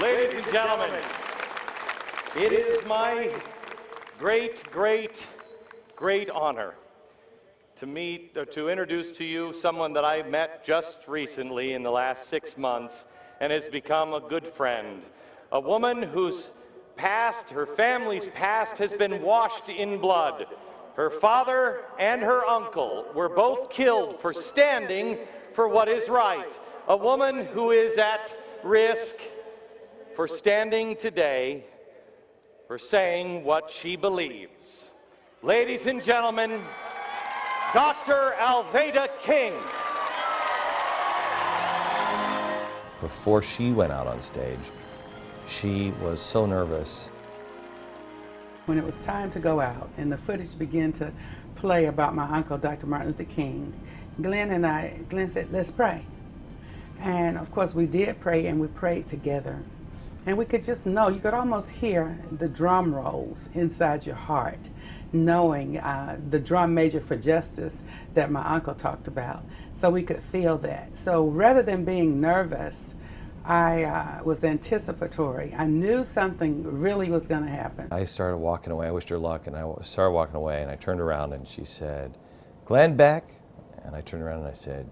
Ladies and gentlemen, it is my great, great, great honor to introduce to you someone that I met just recently in the last 6 months and has become a good friend. A woman whose past, her family's past, has been washed in blood. Her father and her uncle were both killed for standing for what is right. A woman who is at risk for standing today, for saying what she believes. Ladies and gentlemen, Dr. Alveda King. Before she went out on stage, she was so nervous. When it was time to go out and the footage began to play about my uncle, Dr. Martin Luther King, Glenn said, let's pray. And of course we did pray, and we prayed together. And we could just know, you could almost hear the drum rolls inside your heart, knowing the drum major for justice that my uncle talked about. So we could feel that. So rather than being nervous, I was anticipatory. I knew something really was going to happen. I started walking away. I wished her luck, and I started walking away, and I turned around and she said, Glenn Beck? And I turned around and I said,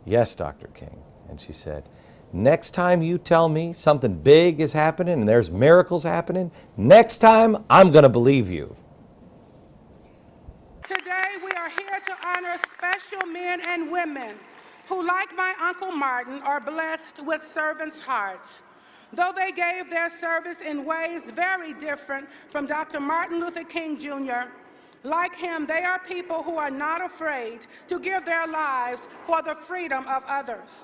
yes, Dr. King. And she said, next time you tell me something big is happening and there's miracles happening, next time I'm going to believe you. Today we are here to honor special men and women who, like my Uncle Martin, are blessed with servants' hearts. Though they gave their service in ways very different from Dr. Martin Luther King Jr., like him, they are people who are not afraid to give their lives for the freedom of others.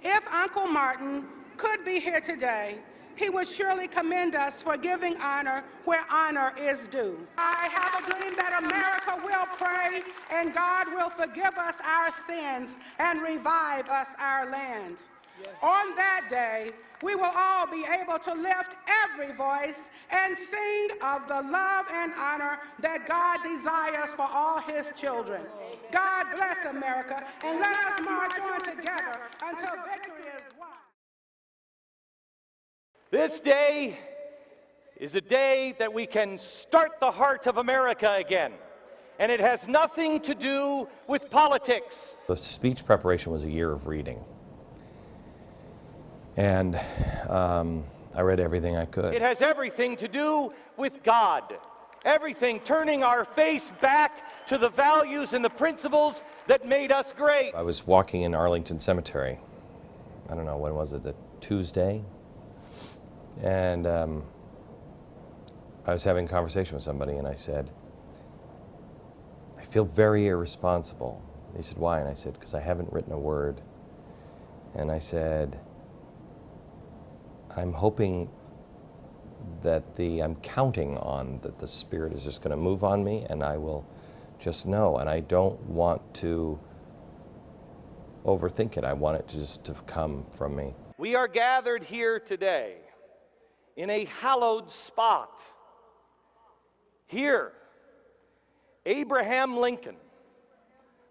If Uncle Martin could be here today, he would surely commend us for giving honor where honor is due. I have a dream that America will pray and God will forgive us our sins and revive us our land. Yes. On that day, we will all be able to lift every voice and sing of the love and honor that God desires for all his children. God bless America, and let us march on together until victory is won. This day is a day that we can start the heart of America again. And it has nothing to do with politics. The speech preparation was a year of reading. And I read everything I could. It has everything to do with God. Everything, turning our face back to the values and the principles that made us great. I was walking in Arlington Cemetery. I don't know, when was it, the Tuesday? And I was having a conversation with somebody, and I said, I feel very irresponsible. He said, why? And I said, because I haven't written a word. And I said, I'm hoping I'm counting on that the Spirit is just going to move on me, and I will just know. And I don't want to overthink it. I want it to just to come from me. We are gathered here today in a hallowed spot. Here, Abraham Lincoln,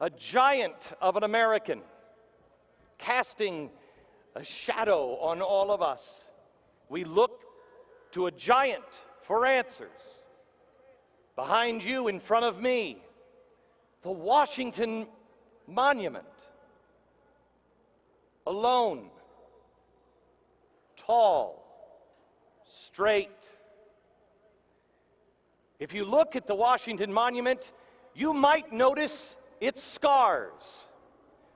a giant of an American, casting a shadow on all of us. We look to a giant for answers. Behind you, in front of me, the Washington Monument. Alone, tall, straight. If you look at the Washington Monument, you might notice its scars.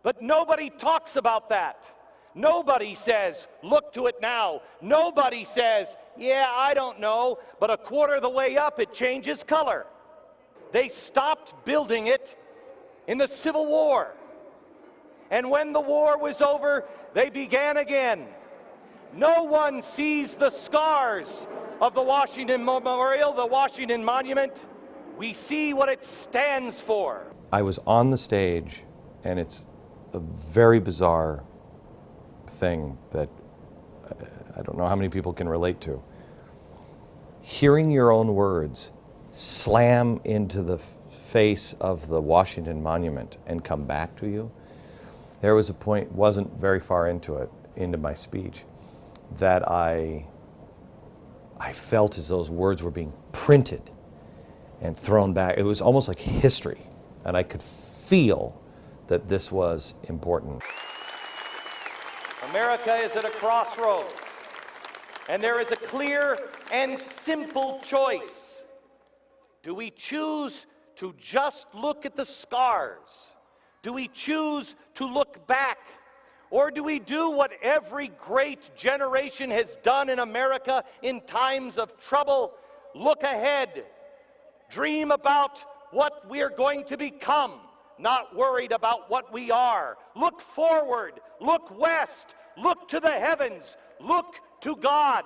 But nobody talks about that. Nobody says, look to it now. Nobody says, yeah, I don't know, but a quarter of the way up it changes color. They stopped building it in the Civil War. And when the war was over, they began again. No one sees the scars of the Washington Memorial, the Washington Monument. We see what it stands for. I was on the stage, and it's a very bizarre thing that I don't know how many people can relate to. Hearing your own words slam into the face of the Washington Monument and come back to you. There was a point, wasn't very far into my speech, that I felt as those words were being printed and thrown back. It was almost like history, and I could feel that this was important. America is at a crossroads, and there is a clear and simple choice. Do we choose to just look at the scars? Do we choose to look back? Or do we do what every great generation has done in America in times of trouble? Look ahead. Dream about what we are going to become, not worried about what we are. Look forward. Look west. Look to the heavens. Look to God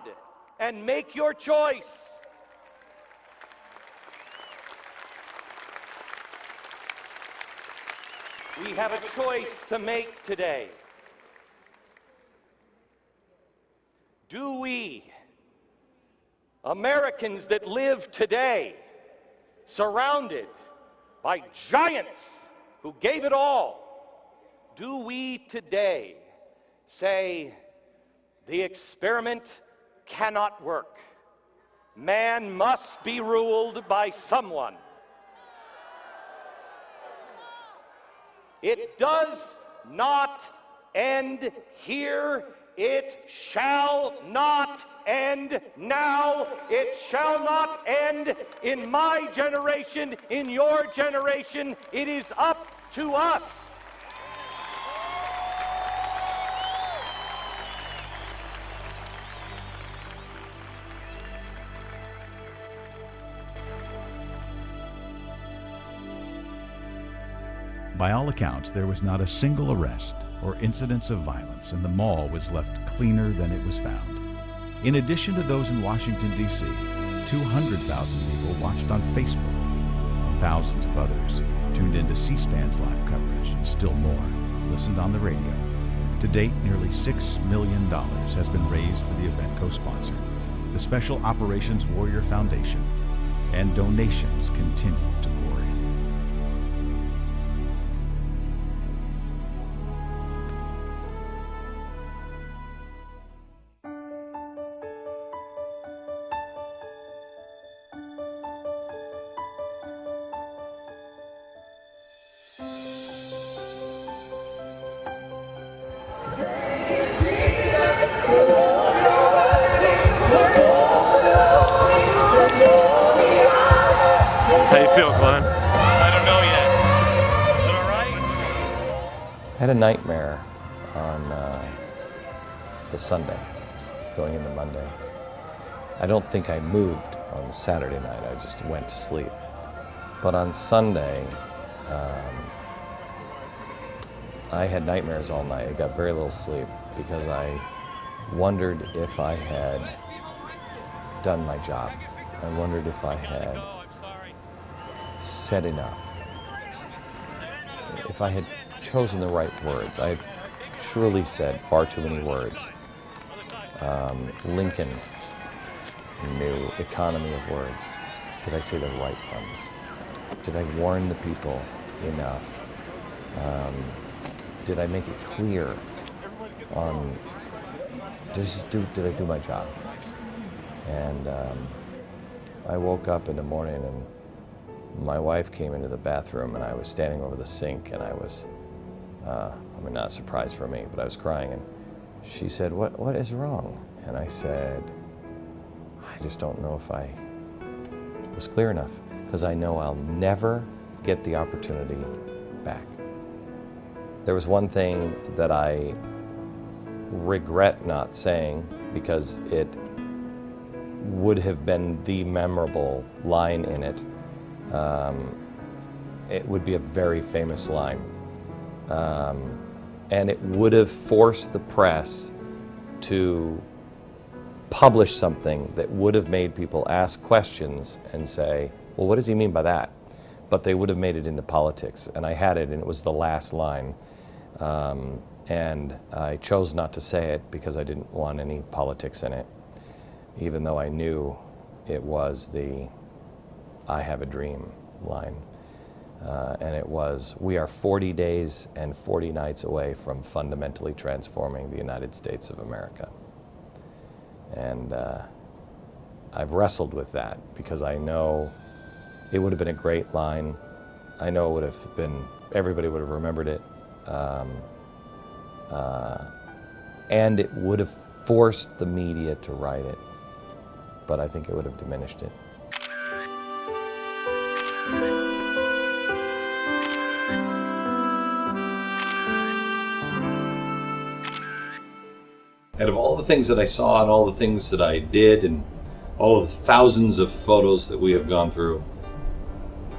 and make your choice. We have a choice to make today. Do we, Americans that live today, surrounded by giants who gave it all, do we today say the experiment cannot work? Man must be ruled by someone. It does not end here. It shall not end now. It shall not end in my generation, in your generation. It is up to us. By all accounts, there was not a single arrest or incidents of violence, and the mall was left cleaner than it was found. In addition to those in Washington, D.C., 200,000 people watched on Facebook, and thousands of others tuned into C-SPAN's live coverage, and still more listened on the radio. To date, nearly $6 million has been raised for the event co-sponsored, the Special Operations Warrior Foundation, and donations continue to pour in. How you feel, Glenn? I don't know yet. Is it all right? I had a nightmare on the Sunday, going into Monday. I don't think I moved on the Saturday night. I just went to sleep. But on Sunday, I had nightmares all night. I got very little sleep because I wondered if I had done my job. I wondered if I had said enough. If I had chosen the right words. I had surely said far too many words. Lincoln knew economy of words. Did I say the right ones? Did I warn the people enough? Did I make it clear on, did I do my job? And I woke up in the morning and my wife came into the bathroom and I was standing over the sink and I was, not a surprise for me, but I was crying and she said, what is wrong? And I said, I just don't know if I was clear enough because I know I'll never get the opportunity back. There was one thing that I regret not saying because it would have been the memorable line in it. It would be a very famous line. And it would have forced the press to publish something that would have made people ask questions and say, well, what does he mean by that? But they would have made it into politics. And I had it, and it was the last line. And I chose not to say it because I didn't want any politics in it, even though I knew it was the I have a dream line. And it was, we are 40 days and 40 nights away from fundamentally transforming the United States of America. And I've wrestled with that because I know it would have been a great line. I know it would have been, everybody would have remembered it. And it would have forced the media to write it, but I think it would have diminished it. Out of all the things that I saw and all the things that I did and all of the thousands of photos that we have gone through,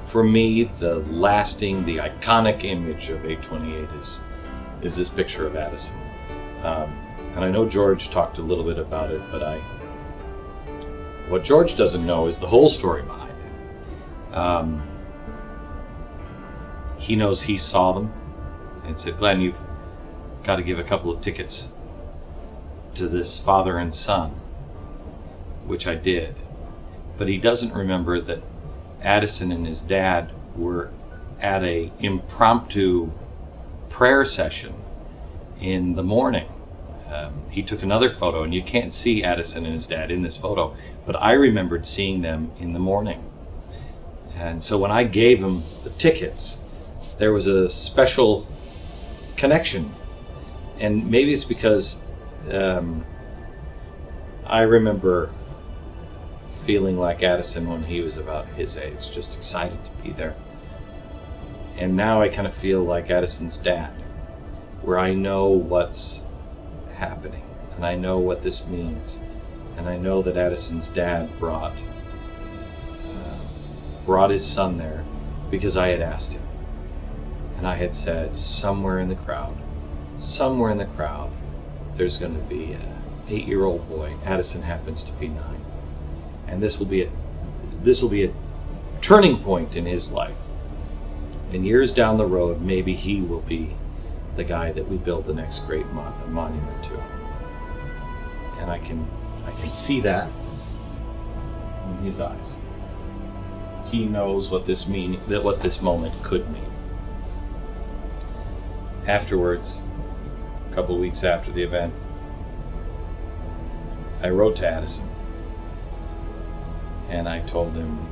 for me, the lasting, the iconic image of 828 is this picture of Addison. And I know George talked a little bit about it, but what George doesn't know is the whole story behind it. He knows he saw them and said, Glenn, you've got to give a couple of tickets to this father and son, which I did. But he doesn't remember that Addison and his dad were at a impromptu prayer session in the morning. He took another photo, and you can't see Addison and his dad in this photo, but I remembered seeing them in the morning. And so when I gave him the tickets, there was a special connection. And maybe it's because I remember feeling like Addison when he was about his age, just excited to be there. And now I kind of feel like Addison's dad, where I know what's happening, and I know what this means, and I know that Addison's dad brought his son there because I had asked him, and I had said, somewhere in the crowd, there's going to be an 8-year-old boy. Addison happens to be 9, and this will be a turning point in his life. And years down the road, maybe he will be the guy that we build the next great monument to. And I can see that in his eyes. He knows what this moment could mean. Afterwards, a couple of weeks after the event, I wrote to Addison and I told him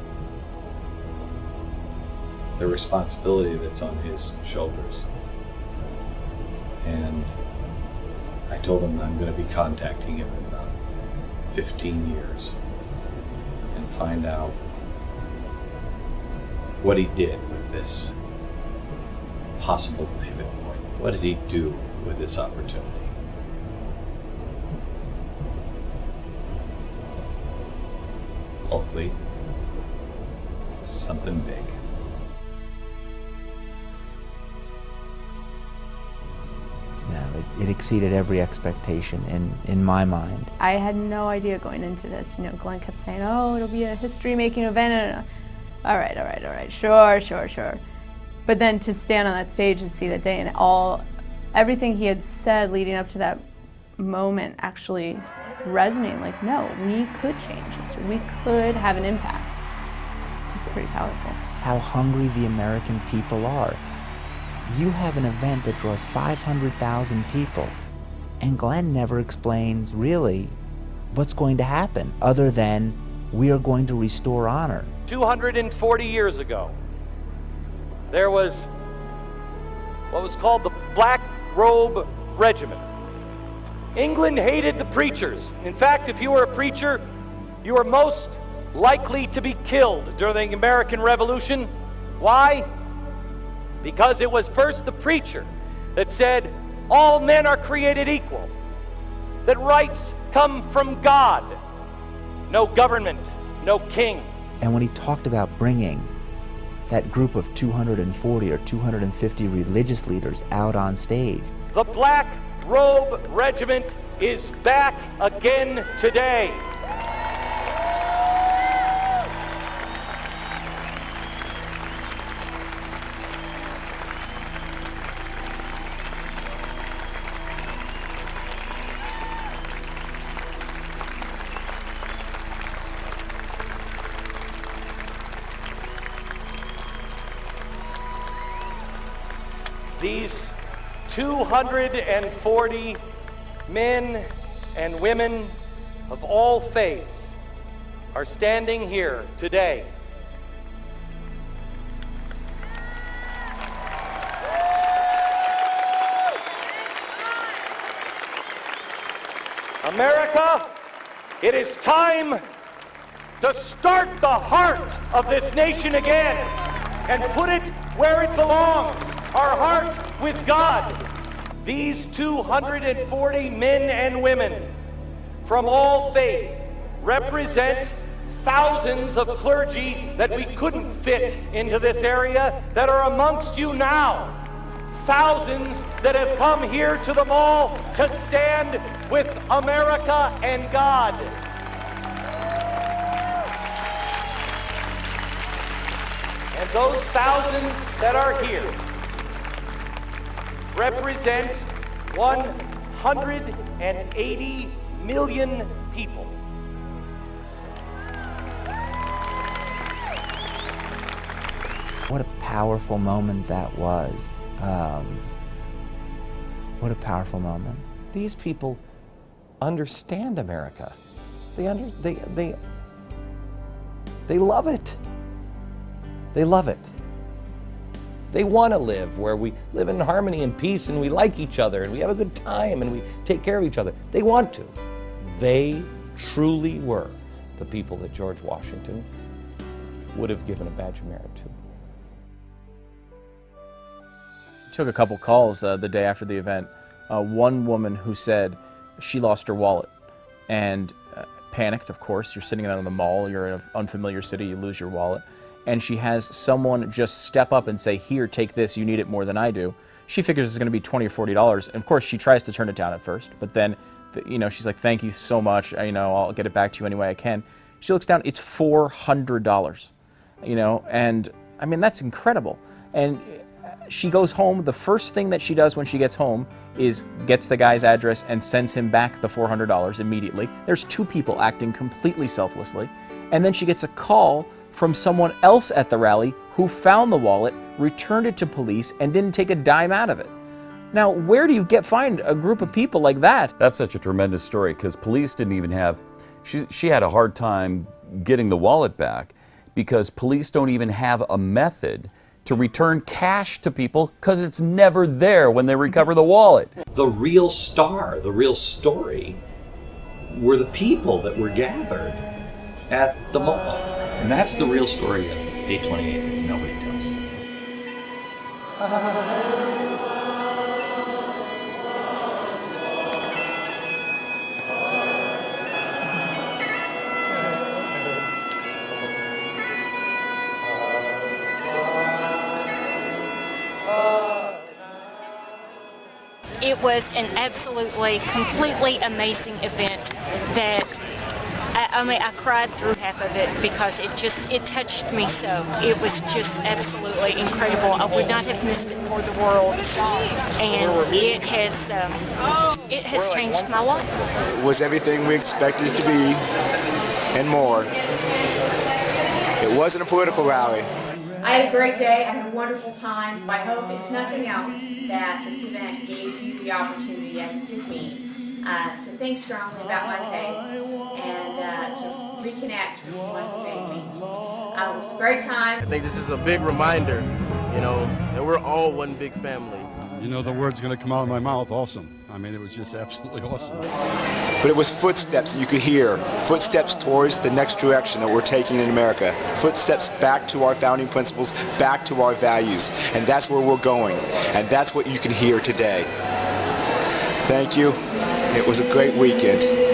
the responsibility that's on his shoulders. And I told him I'm going to be contacting him in about 15 years and find out what he did with this possible pivot point. What did he do with this opportunity? Hopefully, something big. Now, It exceeded every expectation in my mind. I had no idea going into this. You know, Glenn kept saying, oh, it'll be a history-making event. All right, sure. But then to stand on that stage and see that day and everything he had said leading up to that moment actually resonating, like, no, we could change this. We could have an impact. It's pretty powerful. How hungry the American people are. You have an event that draws 500,000 people, and Glenn never explains really what's going to happen other than we are going to restore honor. 240 years ago, there was what was called the Black Robe Regiment. England hated the preachers. In fact, if you were a preacher, you were most likely to be killed during the American Revolution. Why? Because it was first the preacher that said all men are created equal, that rights come from God, no government, no king. And when he talked about bringing that group of 240 or 250 religious leaders out on stage, the Black Robe Regiment is back again today. These 240 men and women of all faiths are standing here today. America, it is time to start the heart of this nation again and put it where it belongs, our heart with God. These 240 men and women from all faith represent thousands of clergy that we couldn't fit into this area that are amongst you now. Thousands that have come here to the mall to stand with America and God. And those thousands that are here represent 180 million people. What a powerful moment that was. What a powerful moment. These people understand America. They love it. They love it. They want to live where we live in harmony and peace and we like each other and we have a good time and we take care of each other. They want to. They truly were the people that George Washington would have given a badge of merit to. Took a couple calls the day after the event. One woman who said she lost her wallet and panicked, of course. You're sitting out in the mall, you're in an unfamiliar city, you lose your wallet. And she has someone just step up and say, here, take this, you need it more than I do. She figures it's going to be $20 or $40. And of course, she tries to turn it down at first, but then, she's like, thank you so much, I'll get it back to you any way I can. She looks down, it's $400, and I mean, that's incredible. And she goes home, the first thing that she does when she gets home is gets the guy's address and sends him back the $400 immediately. There's two people acting completely selflessly. And then she gets a call from someone else at the rally who found the wallet, returned it to police, and didn't take a dime out of it. Now, where do you find a group of people like that? That's such a tremendous story, because police didn't even have, she had a hard time getting the wallet back because police don't even have a method to return cash to people because it's never there when they recover the wallet. The real star, the real story, were the people that were gathered at the mall. And that's the real story of 828 that nobody tells. it was an absolutely, completely amazing event that, I mean, I cried through half of it because it touched me so. It was just absolutely incredible. I would not have missed it for the world. And it has changed my life. It was everything we expected it to be and more. It wasn't a political rally. I had a great day. I had a wonderful time. I hope, if nothing else, that this event gave you the opportunity, as it did me, to think strongly about my faith and to reconnect with one who made me. It was a great time. I think this is a big reminder, you know, that we're all one big family. You know, the word's going to come out of my mouth, awesome. I mean, it was just absolutely awesome. But it was footsteps that you could hear, footsteps towards the next direction that we're taking in America, footsteps back to our founding principles, back to our values, and that's where we're going, and that's what you can hear today. Thank you. It was a great weekend.